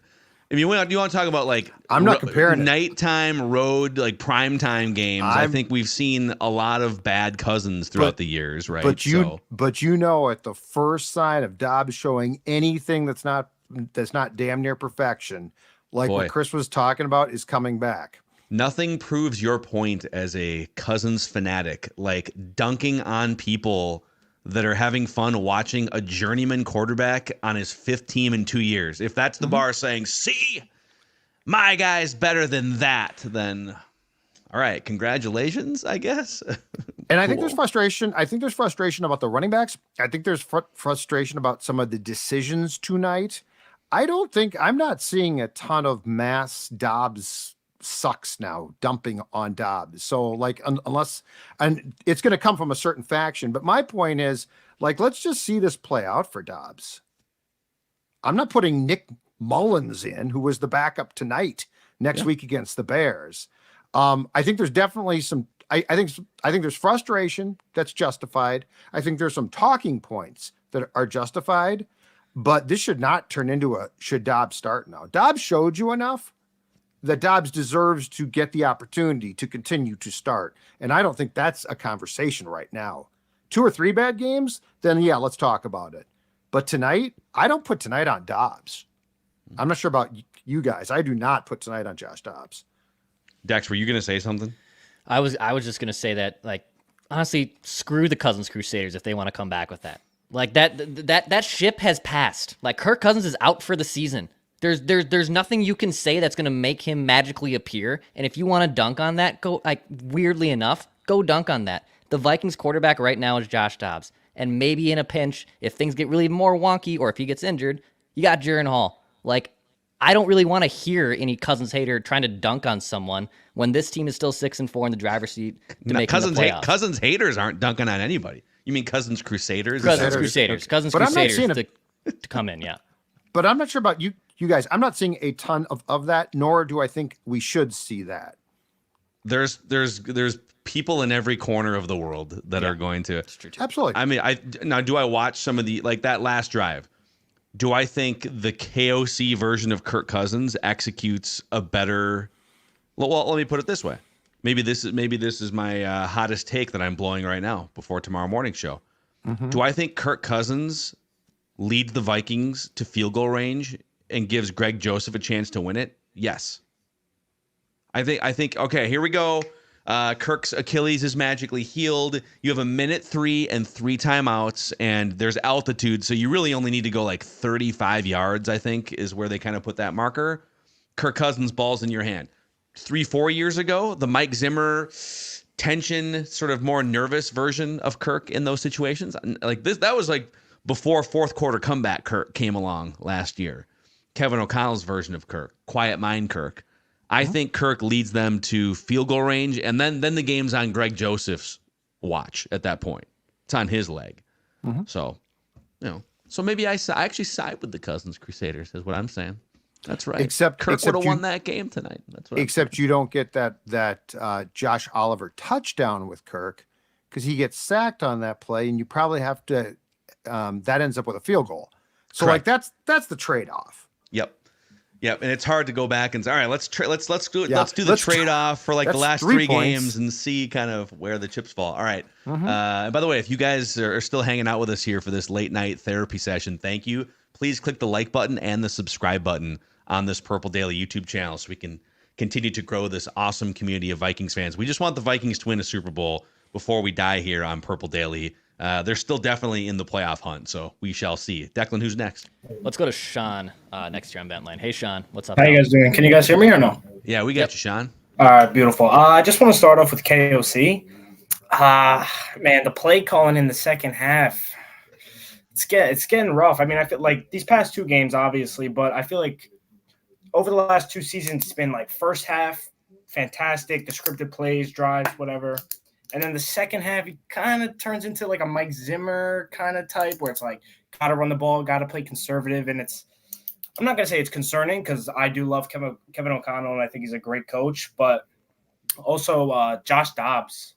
I mean, you want to talk about like I'm not comparing nighttime road, like primetime games. I think we've seen a lot of bad Cousins throughout the years, right? But you know, at the first sign of Dobbs showing anything that's not damn near perfection, like what Chris was talking about, is coming back. Nothing proves your point as a Cousins fanatic like dunking on people that are having fun watching a journeyman quarterback on his 5th team in 2 years. If that's the bar saying, see, my guy's better than that, then all right, congratulations, I guess. And I think there's frustration. I think there's frustration about the running backs. I think there's frustration about some of the decisions tonight. I'm not seeing a ton of mass Dobbs sucks now dumping on Dobbs. So like, unless, and it's going to come from a certain faction, but my point is like, let's just see this play out for Dobbs. I'm not putting Nick Mullins in, who was the backup tonight next week against the Bears. I think there's definitely some, I think there's frustration that's justified. I think there's some talking points that are justified, but this should not turn into should Dobbs start now? Dobbs showed you enough that Dobbs deserves to get the opportunity to continue to start. And I don't think that's a conversation right now. 2 or 3 bad games, then yeah, let's talk about it. But tonight, I don't put tonight on Dobbs. I'm not sure about you guys. I do not put tonight on Josh Dobbs. Dex, were you going to say something? I was just going to say that, like, honestly, screw the Cousins Crusaders if they want to come back with that. Like, that ship has passed. Like, Kirk Cousins is out for the season. There's nothing you can say that's going to make him magically appear. And if you want to dunk on that, go, like, weirdly enough, go dunk on that. The Vikings quarterback right now is Josh Dobbs. And maybe in a pinch, if things get really more wonky or if he gets injured, you got Jaren Hall. Like, I don't really want to hear any Cousins hater trying to dunk on someone when this team is still 6-4 in the driver's seat to make the playoffs. Cousins haters aren't dunking on anybody. You mean Cousins Crusaders? Cousins Crusaders. Cousins Crusaders to come in, yeah. But I'm not sure about you guys. I'm not seeing a ton of that, nor do I think we should see that. There's people in every corner of the world that are going to. Absolutely. I mean, do I watch some of the, like that last drive? Do I think the KOC version of Kirk Cousins executes a better? Well, let me put it this way. Maybe this is my hottest take that I'm blowing right now before tomorrow morning's show. Mm-hmm. Do I think Kirk Cousins leads the Vikings to field goal range and gives Greg Joseph a chance to win it? Yes. I think. Okay, here we go. Kirk's Achilles is magically healed. You have 1:03 and 3 timeouts, and there's altitude, so you really only need to go like 35 yards, I think, is where they kind of put that marker. Kirk Cousins, ball's in your hand. 3-4 years ago, the Mike Zimmer tension, sort of more nervous version of Kirk in those situations. Like this, that was like before fourth quarter comeback Kirk came along last year. Kevin O'Connell's version of Kirk, quiet mind Kirk. I think Kirk leads them to field goal range, and then the game's on Greg Joseph's watch at that point. It's on his leg. Mm-hmm. So, so maybe I actually side with the Cousins Crusaders is what I'm saying. That's right. Except Kirk would have won that game tonight. That's what. Except you don't get that Josh Oliver touchdown with Kirk because he gets sacked on that play, and you probably have to. That ends up with a field goal. So Correct. Like that's the trade-off. Yep. Yep, and it's hard to go back and say, all right, let's do it. Yeah, Let's do the trade off for like the that's last 3 three points. games and see kind of where the chips fall. All right. Mhm. And by the way, if you guys are still hanging out with us here for this late night therapy session, thank you. Please click the like button and the subscribe button on this Purple Daily YouTube channel so we can continue to grow this awesome community of Vikings fans. We just want the Vikings to win a Super Bowl before we die here on Purple Daily. They're still definitely in the playoff hunt, so we shall see. Declan, who's next? Let's go to Sean next year on Vent Line. Hey, Sean, what's up? How you guys doing? Can you guys hear me or no? Yeah, we got you, Sean. All right, beautiful. I just want to start off with KOC. Man, the play calling in the second half, it's getting rough. I mean, I feel like these past 2 games, obviously, but I feel like over the last 2 seasons, it's been like first half, fantastic, descriptive plays, drives, whatever. And then the second half, it kind of turns into like a Mike Zimmer kind of type where it's like, got to run the ball, got to play conservative. And I'm not going to say it's concerning because I do love Kevin O'Connell and I think he's a great coach. But also Josh Dobbs.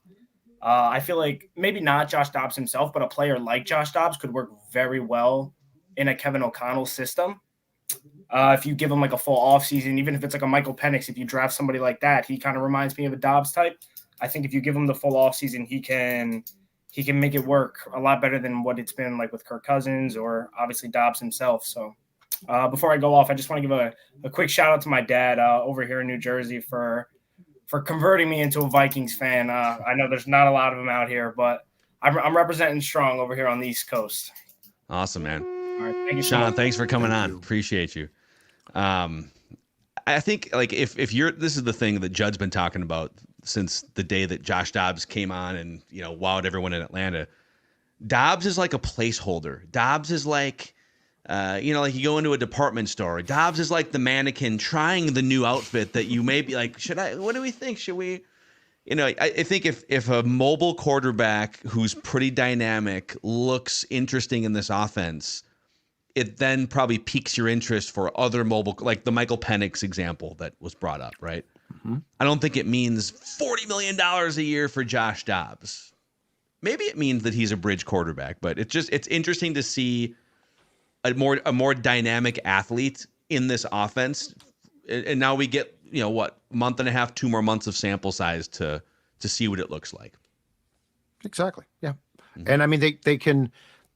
I feel like maybe not Josh Dobbs himself, but a player like Josh Dobbs could work very well in a Kevin O'Connell system. If you give him like a full offseason, even if it's like a Michael Penix, if you draft somebody like that, he kind of reminds me of a Dobbs type. I think if you give him the full offseason, he can make it work a lot better than what it's been like with Kirk Cousins or obviously Dobbs himself. So before I go off, I just want to give a quick shout out to my dad over here in New Jersey for converting me into a Vikings fan. I know there's not a lot of them out here, but I'm representing strong over here on the East Coast. Awesome, man. All right, thank you, Sean, thanks for coming on. Appreciate you. I think like if you're, this is the thing that Judd's been talking about since the day that Josh Dobbs came on and, wowed everyone in Atlanta. Dobbs is like a placeholder. Dobbs is like, like you go into a department store. Dobbs is like the mannequin trying the new outfit that you may be like, what do we think? Should we, I think if a mobile quarterback who's pretty dynamic looks interesting in this offense, it then probably piques your interest for other mobile, like the Michael Penix example that was brought up, right? Mm-hmm. I don't think it means $40 million a year for Josh Dobbs. Maybe it means that he's a bridge quarterback, but it's interesting to see a more dynamic athlete in this offense. And now we get, month and a half, 2 more months of sample size to see what it looks like. Exactly. Yeah. Mm-hmm. And I mean, they can,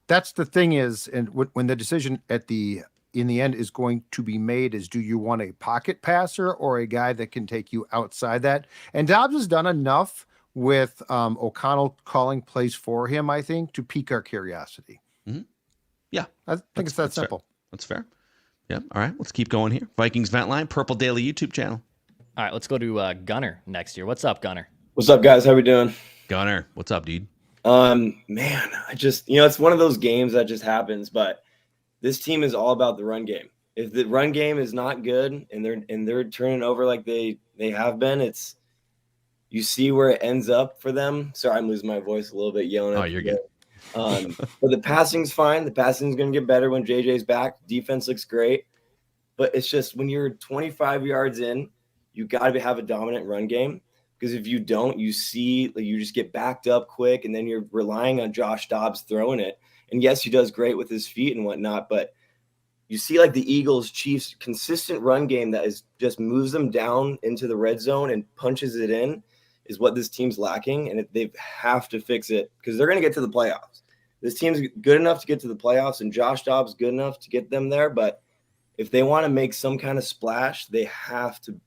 that's the thing is, and when the decision in the end is going to be made is, do you want a pocket passer or a guy that can take you outside that? And Dobbs has done enough with O'Connell calling plays for him, I think, to pique our curiosity. Mm-hmm. Yeah. I think it's that simple. Fair. That's fair. Yeah. All right. Let's keep going here. Vikings Vent Line, Purple Daily YouTube channel. All right. Let's go to Gunner next year. What's up, Gunner? What's up, guys? How we doing? Gunner, what's up, dude? Man, I just, it's one of those games that just happens, but this team is all about the run game. If the run game is not good and they're turning over like they have been, you see where it ends up for them. Sorry, I'm losing my voice a little bit yelling. Oh, you're good. But the passing's fine. The passing's going to get better when JJ's back. Defense looks great. But it's just when you're 25 yards in, you got to have a dominant run game. Because if you don't, you just get backed up quick, and then you're relying on Josh Dobbs throwing it. And yes, he does great with his feet and whatnot, but you see like the Eagles, Chiefs, consistent run game that just moves them down into the red zone and punches it in is what this team's lacking, and they have to fix it because they're going to get to the playoffs. This team's good enough to get to the playoffs, and Josh Dobbs good enough to get them there, but if they want to make some kind of splash, they have to.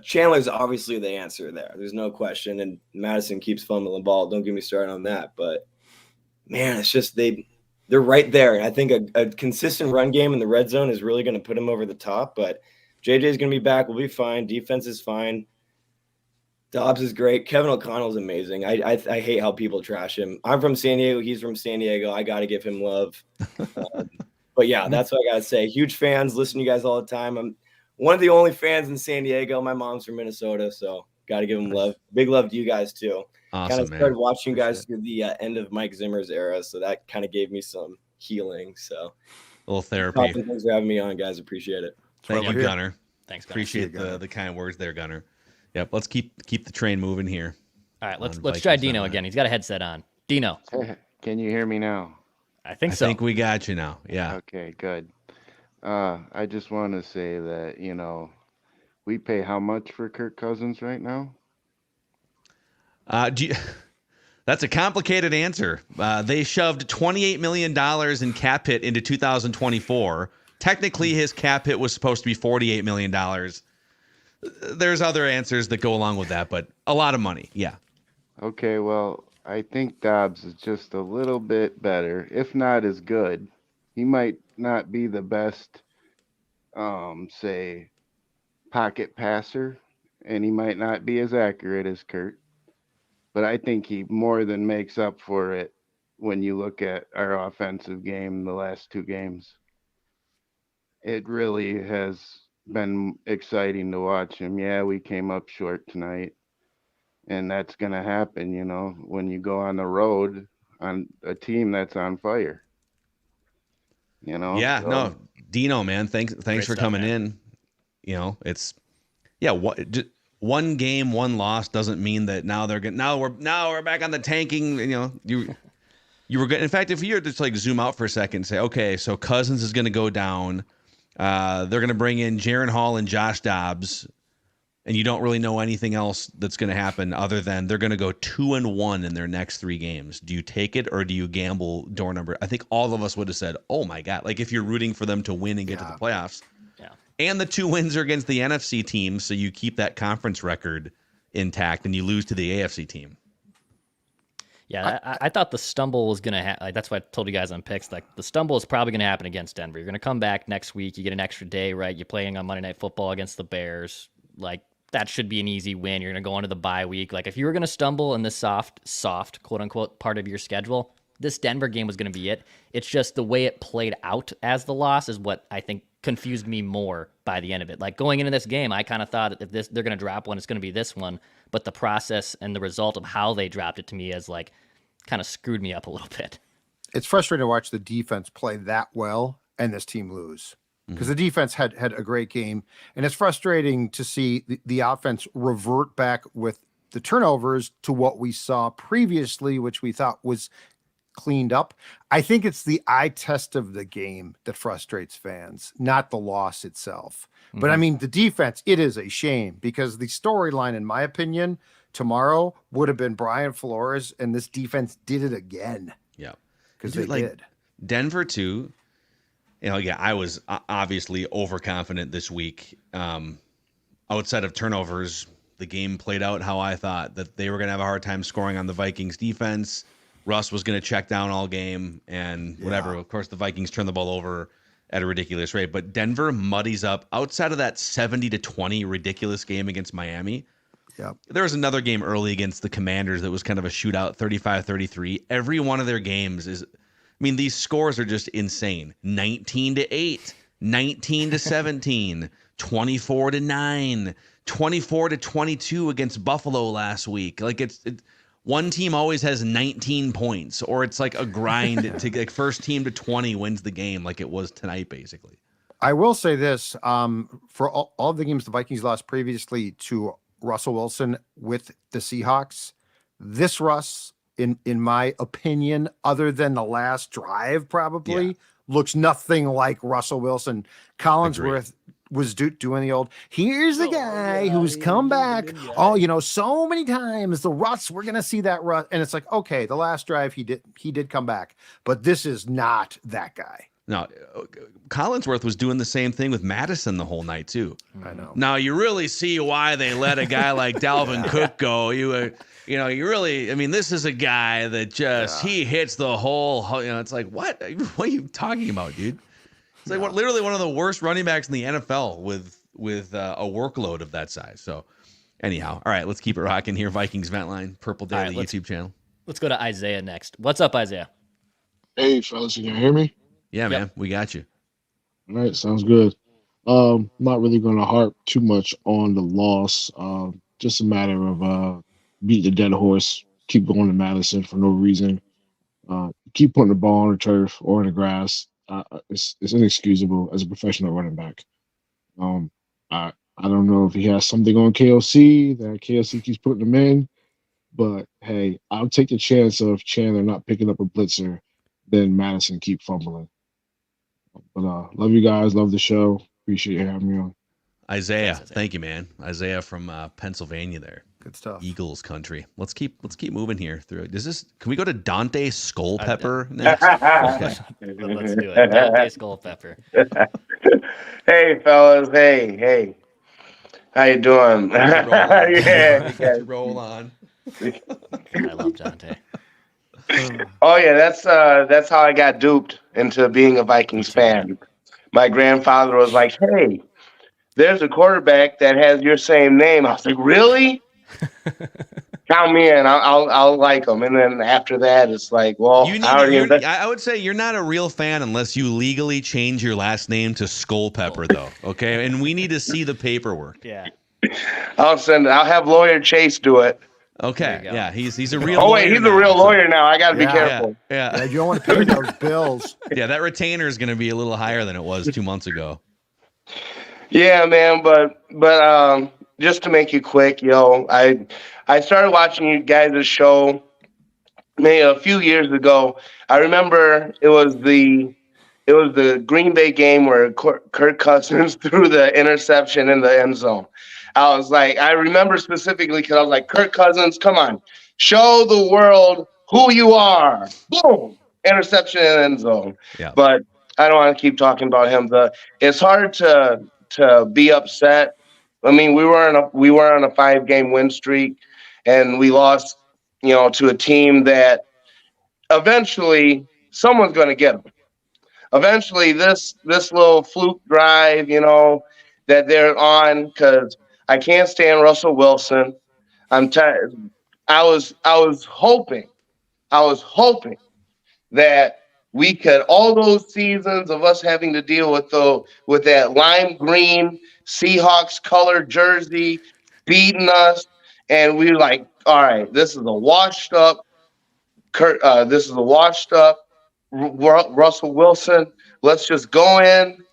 Chandler's obviously the answer there. There's no question. And Mattison keeps fumbling the ball. Don't get me started on that. But, man, it's just they're right there. And I think a consistent run game in the red zone is really going to put them over the top. But JJ's going to be back. We'll be fine. Defense is fine. Dobbs is great. Kevin O'Connell's amazing. I hate how people trash him. I'm from San Diego. He's from San Diego. I got to give him love. But, yeah, that's what I got to say. Huge fans. Listen to you guys all the time. I'm one of the only fans in San Diego. My mom's from Minnesota, so got to give them love. Big love to you guys, too. Awesome, kind of started watching you guys through the end of Mike Zimmer's era, so that kind of gave me some healing. So a little therapy. Thanks for having me on, guys. Appreciate it. Thank you, Gunner. Thanks, Gunner. Appreciate the kind words there, Gunner. Yep, let's keep the train moving here. All right, let's try Dino again. He's got a headset on. Dino. Can you hear me now? I think so. I think we got you now. Yeah. Okay, good. I just want to say that, we pay how much for Kirk Cousins right now? Do you, that's a complicated answer. They shoved $28 million in cap hit into 2024. Technically, his cap hit was supposed to be $48 million. There's other answers that go along with that, but a lot of money. Yeah. Okay, well, I think Dobbs is just a little bit better, if not as good. He might not be the best, say, pocket passer, and he might not be as accurate as Kurt, but I think he more than makes up for it when you look at our offensive game the last two games. It really has been exciting to watch him. Yeah, we came up short tonight, and that's going to happen, when you go on the road on a team that's on fire. Yeah, So, no, Dino, man, thanks Great for stuff, coming man. in. It's one game, one loss doesn't mean that now we're back on the tanking. You were good. In fact, if you were to just like zoom out for a second and say, okay, so Cousins is going to go down. They're going to bring in Jaron Hall and Josh Dobbs, and you don't really know anything else that's going to happen other than they're going to go 2-1 in their next 3 games. Do you take it or do you gamble door number? I think all of us would have said, oh my God, like if you're rooting for them to win and get to the playoffs. Yeah. And the 2 wins are against the NFC team, so you keep that conference record intact and you lose to the AFC team. Yeah, I thought the stumble was going to happen. Like, that's why I told you guys on picks. Like, the stumble is probably going to happen against Denver. You're going to come back next week. You get an extra day, right? You're playing on Monday Night Football against the Bears. Like, that should be an easy win. You're going to go into the bye week. Like, if you were going to stumble in this soft, quote-unquote, part of your schedule, this Denver game was going to be it. It's just the way it played out as the loss is what I think confused me more by the end of it. Like, going into this game, I kind of thought if they're going to drop one, it's going to be this one. But the process and the result of how they dropped it to me is like kind of screwed me up a little bit. It's frustrating to watch the defense play that well and this team lose because the defense had a great game. And it's frustrating to see the offense revert back with the turnovers to what we saw previously, which we thought was cleaned up. I think it's the eye test of the game that frustrates fans, not the loss itself. But I mean, the defense, it is a shame because the storyline, in my opinion, tomorrow would have been Brian Flores, and this defense did it again. Yeah. Because they did. Denver, too. I was obviously overconfident this week. Outside of turnovers, the game played out how I thought, that they were going to have a hard time scoring on the Vikings defense. Russ was going to check down all game and whatever. Of course, the Vikings turned the ball over at a ridiculous rate. But Denver muddies up outside of that 70-20 ridiculous game against Miami. Yep. There was another game early against the Commanders that was kind of a shootout, 35-33. Every one of their games is, these scores are just insane. 19-8, 19-17, 24-9, 24-22 against Buffalo last week. Like it's one team always has 19 points, or it's like a grind to like first team to 20 wins the game, like it was tonight, basically. I will say this: for all of the games the Vikings lost previously to Russell Wilson with the Seahawks, this Russ, in my opinion, other than the last drive, probably looks nothing like Russell Wilson. Collinsworth was doing the old, here's the guy who's come back. So many times the Russ, we're gonna see that Russ, and it's like, okay, the last drive he did come back, but this is not that guy. No, Collinsworth was doing the same thing with Mattison the whole night too. I know. Now you really see why they let a guy like Dalvin Cook go. You really, this is a guy that just he hits the whole. It's like what are you talking about, dude? It's like literally one of the worst running backs in the NFL with a workload of that size. So anyhow, all right, let's keep it rocking here. Vikings Vent Line, Purple Daily YouTube channel. Let's go to Isaiah next. What's up, Isaiah? Hey, fellas, can you hear me? Yeah, man, we got you. All right, sounds good. Not really going to harp too much on the loss. Just a matter of beat the dead horse, keep going to Mattison for no reason. Keep putting the ball on the turf or in the grass. It's inexcusable as a professional running back. I don't know if he has something on KOC that KOC keeps putting him in, but hey, I'll take the chance of Chandler not picking up a blitzer than Mattison keep fumbling. But love you guys. Love the show. Appreciate you having me on. Isaiah, thank you, man. Isaiah from Pennsylvania there. Good stuff. Eagles country. Let's keep moving here through. Can we go to Dante Skullpepper next? Let's do it. Dante Skullpepper. Hey, fellas. Hey. How you doing? Yeah. Roll on. I love Dante. Oh yeah, that's how I got duped into being a Vikings fan. My grandfather was like, "Hey, there's a quarterback that has your same name." I was like, "Really? Count me in. I'll like him." And then after that, it's like, well, I would say you're not a real fan unless you legally change your last name to Skullpepper, though. Okay, and we need to see the paperwork. Yeah. I'll have lawyer Chase do it. Okay. Yeah, he's a real. Oh wait, he's a real lawyer now. I got to be Yeah. careful. Yeah. You don't want to pay those bills. Yeah, that retainer is going to be a little higher than it was 2 months ago. Yeah, man, but just to make it quick, I started watching you guys' show maybe a few years ago. I remember it was the Green Bay game where Kirk Cousins threw the interception in the end zone. I remember specifically because I was like, Kirk Cousins, come on, show the world who you are. Boom, interception in the end zone. Yeah. But I don't want to keep talking about him. It's hard to be upset. I mean, we were on a 5-game win streak, and we lost, to a team that eventually someone's going to get them. Eventually, this little fluke drive, that they're on, because I can't stand Russell Wilson. I'm tired. I was hoping that we could, all those seasons of us having to deal with that lime green Seahawks colored jersey beating us, and we were like, all right, this is a washed up Russell Wilson. Let's just go in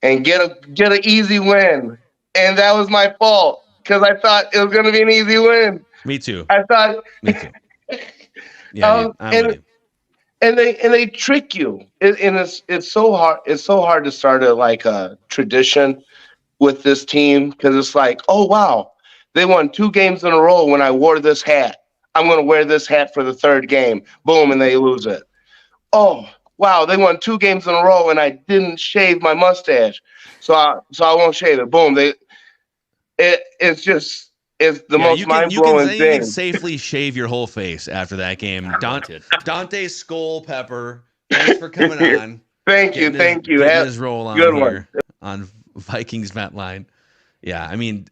and get an easy win. And that was my fault because I thought it was going to be an easy win. Me too. I thought. Me too. Yeah, I'm with you. And they trick you. It's so hard. It's so hard to start a tradition with this team because it's like, oh wow, they won 2 games in a row when I wore this hat. I'm going to wear this hat for the 3rd game. Boom, and they lose it. Oh wow, they won 2 games in a row and I didn't shave my mustache, so I won't shave it. Boom, it's the most mind-blowing thing. You can safely shave your whole face after that game. Dante Skullpepper, thanks for coming on. Thank you. Getting his roll on Good here one. on Vikings Vent Line. Yeah, I mean,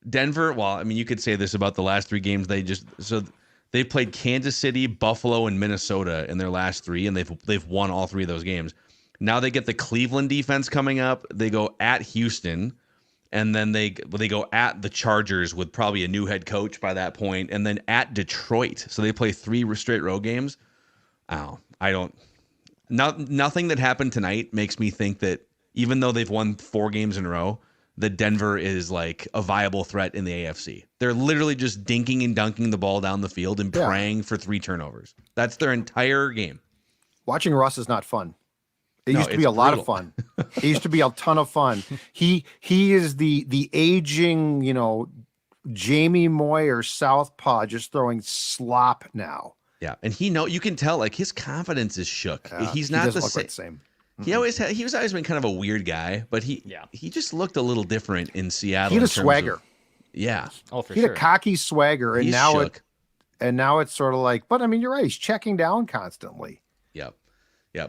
Denver, you could say this about the last 3 games. They played Kansas City, Buffalo, and Minnesota in their last 3, and they've won all 3 of those games. Now they get the Cleveland defense coming up. They go at Houston. And then they go at the Chargers with probably a new head coach by that point, and then at Detroit. So they play 3 straight road games. Nothing that happened tonight makes me think that even though they've won 4 games in a row, that Denver is like a viable threat in the AFC. They're literally just dinking and dunking the ball down the field and praying for 3 turnovers. That's their entire game. Watching Russ is not fun. It used to be a lot of fun. It used to be a ton of fun. He is the aging, Jamie Moyer southpaw just throwing slop now. Yeah, and you can tell his confidence is shook. He's not the same. He was always been kind of a weird guy, but he just looked a little different in Seattle. He had a swagger. Yeah. Oh, for he had a cocky swagger, and he's now shook. It's sort of like, but I mean, you're right. He's checking down constantly. Yep.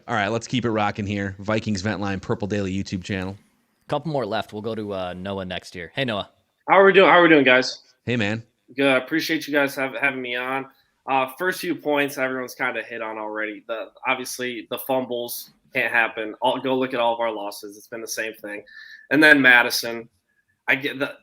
All right, let's keep it rocking here. Vikings Vent Line, Purple Daily YouTube channel. Couple more left. We'll go to Noah next year. Hey, Noah. How are we doing, guys? Hey, man. Good. Appreciate you guys having me on. First few points, everyone's kind of hit on already. Obviously, the fumbles can't happen. Go look at all of our losses. It's been the same thing. And then Mattison, I get that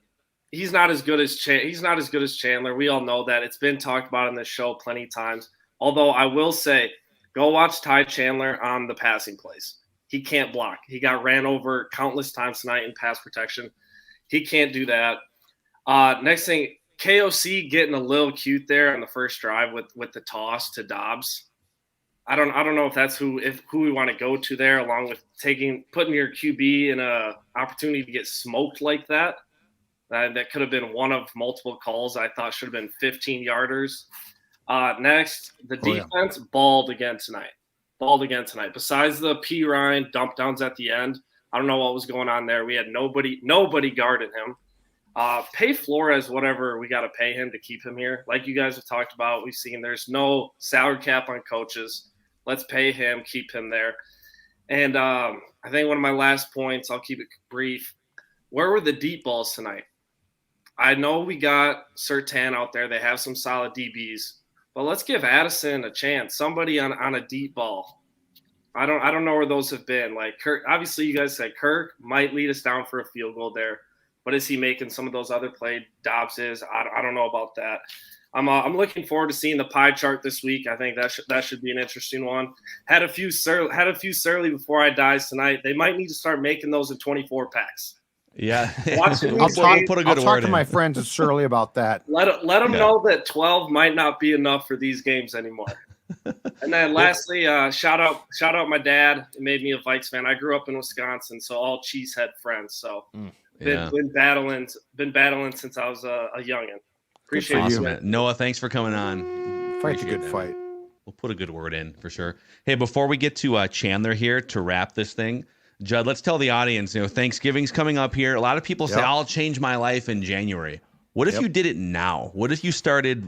he's not as good as Chandler. We all know that. It's been talked about in this show plenty of times. Although I will say, go watch Ty Chandler on the passing plays. He can't block. He got ran over countless times tonight in pass protection. He can't do that. Next thing, KOC getting a little cute there on the first drive with the toss to Dobbs. I don't know if that's who we want to go to there, along with putting your QB in a opportunity to get smoked like that. That could have been one of multiple calls I thought should have been 15-yarders. Next, the defense balled again tonight. Besides the P. Ryan dump downs at the end, I don't know what was going on there. We had nobody guarded him. Pay Flores whatever we got to pay him to keep him here. Like you guys have talked about, we've seen there's no salary cap on coaches. Let's pay him, keep him there. And I think one of my last points, I'll keep it brief. Where were the deep balls tonight? I know we got Surtain out there. They have some solid DBs. But let's give Mattison a chance. Somebody on a deep ball. I don't know where those have been. Like Kirk, obviously you guys said Kirk might lead us down for a field goal there. But is he making some of those other plays? Dobbs is. I don't know about that. I'm looking forward to seeing the pie chart this week. I think that should be an interesting one. Had a few Surly before I dies tonight. They might need to start making those in 24 packs. Yeah, I'll talk to my friends at Surly about that. Let them know that 12 might not be enough for these games anymore. And then lastly, shout out my dad. It made me a Vikes fan. I grew up in Wisconsin, so all cheesehead friends. So been battling since I was a youngin. Appreciate awesome, you, man. Noah, thanks for coming on. Fight's a good fight. We'll put a good word in for sure. Hey, before we get to Chandler here to wrap this thing, Judd, let's tell the audience, Thanksgiving's coming up here. A lot of people say, I'll change my life in January. What if you did it now? What if you started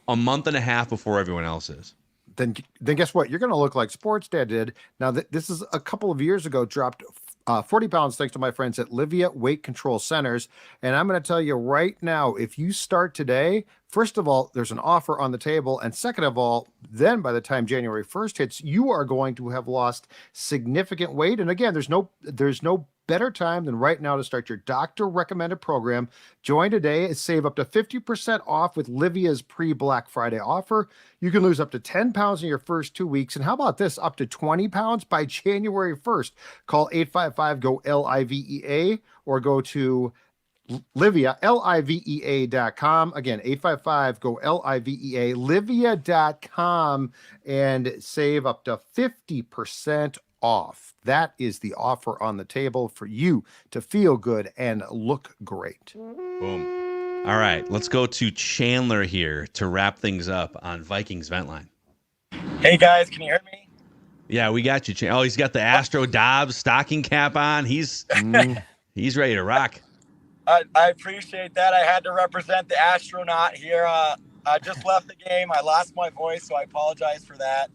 a month and a half before everyone else is? Then guess what? You're going to look like Sports Dad did. Now, this is a couple of years ago, dropped 40 pounds thanks to my friends at Livia Weight Control Centers. And I'm going to tell you right now, if you start today, first of all, there's an offer on the table. And second of all, then by the time January 1st hits, you are going to have lost significant weight. And again, there's no better time than right now to start your doctor recommended program. Join today and save up to 50% off with Livia's pre-Black Friday offer. You can lose up to 10 pounds in your first 2 weeks. And how about this? Up to 20 pounds by January 1st. Call 855-GO-LIVEA or go to Livia, livea.com. Again, 855-GO-LIVEA, livia.com, and save up to 50% off. That is the offer on the table for you to feel good and look great. Boom. All right, let's go to Chandler here to wrap things up on Vikings Vent Line. Hey, guys, can you hear me? Yeah, we got you. Oh, he's got the Astro Dobbs stocking cap on. He's ready to rock. I appreciate that. I had to represent the astronaut here. I just left the game. I lost my voice, so I apologize for that.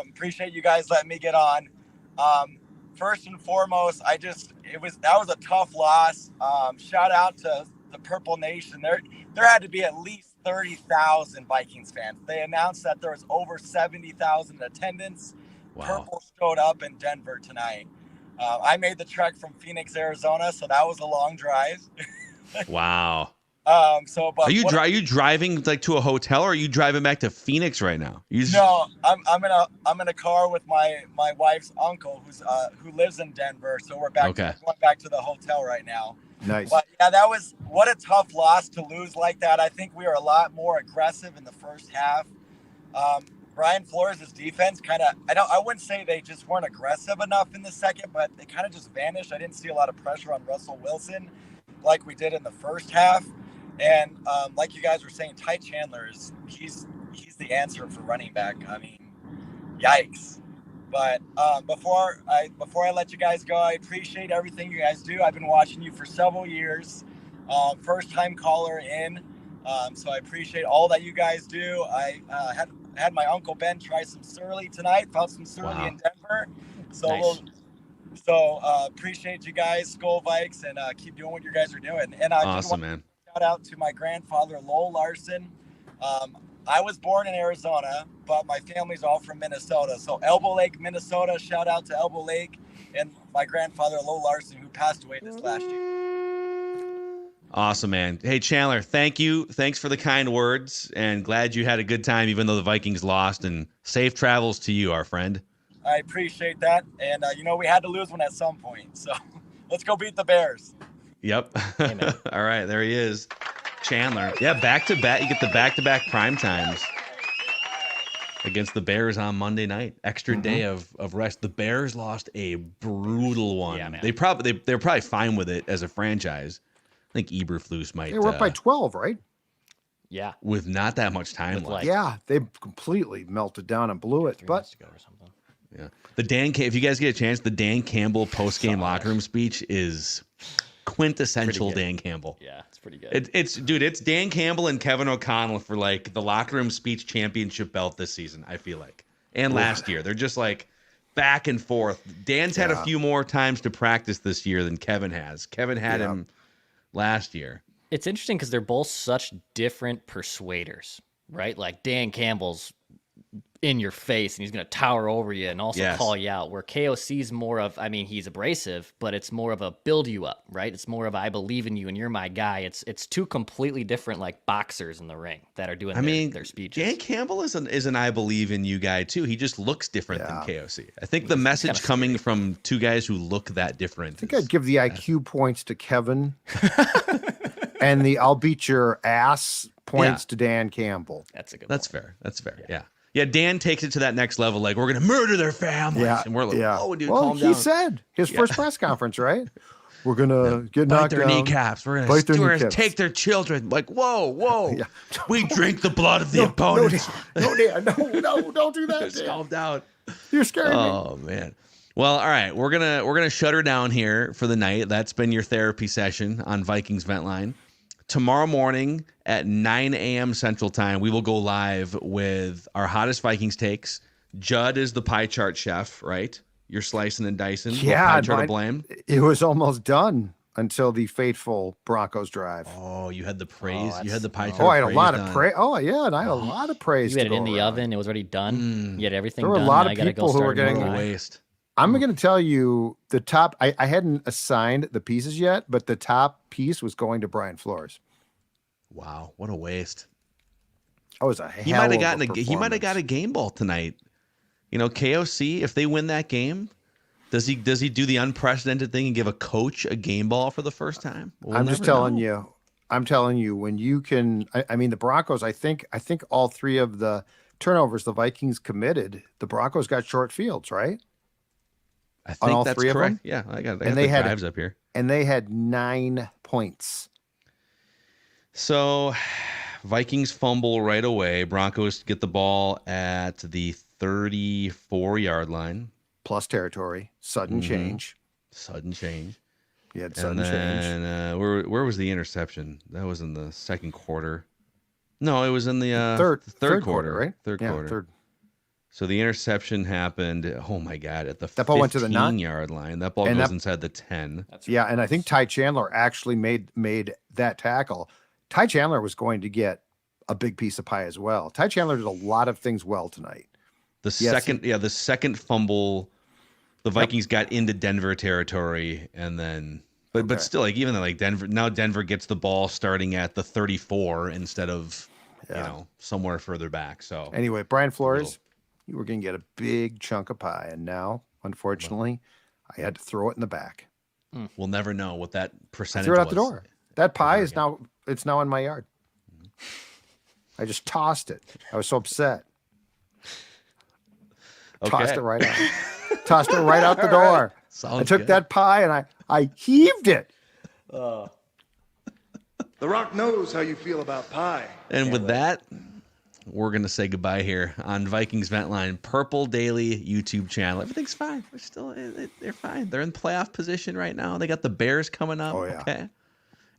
Appreciate you guys letting me get on. First and foremost, that was a tough loss. Shout out to the Purple Nation. There had to be at least 30,000 Vikings fans. They announced that there was over 70,000 in attendance. Wow. Purple showed up in Denver tonight. I made the trek from Phoenix, Arizona, so that was a long drive. Wow. Are you driving like to a hotel, or are you driving back to Phoenix right now? No, I'm in a car with my wife's uncle who lives in Denver, so we're going back to the hotel right now. Nice. But yeah, what a tough loss to lose like that. I think we were a lot more aggressive in the first half. Brian Flores' defense I wouldn't say they just weren't aggressive enough in the second, but they kind of just vanished. I didn't see a lot of pressure on Russell Wilson like we did in the first half. And like you guys were saying, Ty Chandler he's the answer for running back. I mean, yikes. But before I let you guys go, I appreciate everything you guys do. I've been watching you for several years. First time caller in. So I appreciate all that you guys do. I had my Uncle Ben try some Surly tonight. Found some Surly in Denver. So nice. Appreciate you guys, Skull Vikes, and keep doing what you guys are doing. And awesome, man. Shout out to my grandfather, Lowell Larson. I was born in Arizona, but my family's all from Minnesota. So Elbow Lake, Minnesota, shout out to Elbow Lake and my grandfather, Lowell Larson, who passed away this last year. Awesome, man. Hey, Chandler, thank you. Thanks for the kind words, and glad you had a good time, even though the Vikings lost, and safe travels to you, our friend. I appreciate that. And, we had to lose one at some point. So let's go beat the Bears. Yep. All right, there he is. Chandler. Yeah, back-to-back. You get the back-to-back prime times. against the Bears on Monday night. Extra day of rest. The Bears lost a brutal one. Yeah, man. They're probably fine with it as a franchise. I think Eberflus might. They were up by 12, right? Yeah. With not that much time left. Yeah, they completely melted down and blew it. But yeah, if you guys get a chance, the Dan Campbell post-game locker room speech is quintessential Dan Campbell. Yeah, it's pretty good. It's Dan Campbell and Kevin O'Connell for like the locker room speech championship belt this season, I feel like. And last year. They're just like back and forth. Dan's had a few more times to practice this year than Kevin has. Kevin had him last year. It's interesting because they're both such different persuaders, right? Like Dan Campbell's in your face and he's going to tower over you and also call you out, where KOC's more of, he's abrasive, but it's more of a build you up, right? It's more of I believe in you and you're my guy. It's two completely different like boxers in the ring that are doing their speeches. Dan Campbell is an I believe in you guy too. He just looks different than KOC. I think the message coming from two guys who look that different. I think I'd give the IQ points to Kevin and the I'll beat your ass points to Dan Campbell. That's a good That's fair. That's fair. Yeah. Yeah, Dan takes it to that next level. Like, we're going to murder their families. Yeah, and we're like, oh, dude, well, calm he down. said his first press conference, right? We're going to get Bite knocked their down. kneecaps. We're going to take their children. Like, whoa. We drink the blood of the opponents. No, Dan. No, don't do that, Dan. Calm down. You're scaring me. Oh, man. Well, all right. We're gonna shut her down here for the night. That's been your therapy session on Vikings Vent Line. Tomorrow morning at 9 a.m. Central Time, we will go live with our hottest Vikings takes. Judd is the pie chart chef, right? You're slicing and dicing. Yeah, pie chart to blame. It was almost done until the fateful Broncos drive. Oh, you had the praise. You had the pie chart. Oh, I had a lot of praise. Oh, yeah, and I had a lot of praise. You had it in the oven. It was already done. You had everything There were done. a lot Now of you gotta people go who were start getting moving. waste. I'm going to tell you the top. I hadn't assigned the pieces yet, but the top piece was going to Brian Flores. Wow, what a waste! That was He might have gotten he might have got a game ball tonight. You know, KOC, if they win that game, does he do the unprecedented thing and give a coach a game ball for the first time? I'm just telling you. I'm telling you, when you can, I mean, the Broncos, I think all three of the turnovers the Vikings committed, the Broncos got short fields, right? I think all that's three correct. of them? Yeah, I got And the they had drives up here. And they had 9 points. So Vikings fumble right away. Broncos get the ball at the 34-yard line. Plus territory. Sudden change. Sudden change. You had sudden change. And where was the interception? That was in the second quarter. No, it was in the third quarter, right? Third Yeah, quarter. third. So the interception happened, oh my God, at the That ball went to the 15-yard line. That ball and goes that- inside the 10. Yeah, and I think Ty Chandler actually made that tackle. Ty Chandler was going to get a big piece of pie as well. Ty Chandler did a lot of things well tonight. The second fumble, the Vikings got into Denver territory, and then but still, like even though like Denver gets the ball starting at the 34 instead of somewhere further back. So Anyway, Brian Flores, you were going to get a big chunk of pie, and now, unfortunately, I had to throw it in the back. We'll never know what that I percentage threw it out was. the door. That pie is now in my yard. I just tossed it. I was so upset. Tossed it right out. Tossed it right out the door. I took that pie and I heaved it. The Rock knows how you feel about pie. And with that, we're going to say goodbye here on Vikings Vent Line, Purple Daily YouTube channel. Everything's fine. They're fine. They're in playoff position right now. They got the Bears coming up. Oh, yeah. Okay.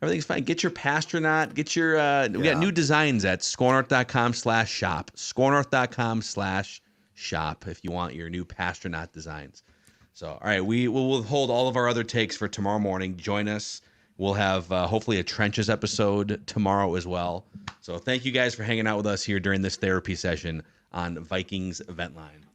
Everything's fine. Get your Pastronaut. Get your, we got new designs at scorenorth.com/shop. Scorenorth.com/shop if you want your new Pastronaut designs. So, all right, we will withhold all of our other takes for tomorrow morning. Join us. We'll have hopefully a Trenches episode tomorrow as well. So thank you guys for hanging out with us here during this therapy session on Vikings Vent Line.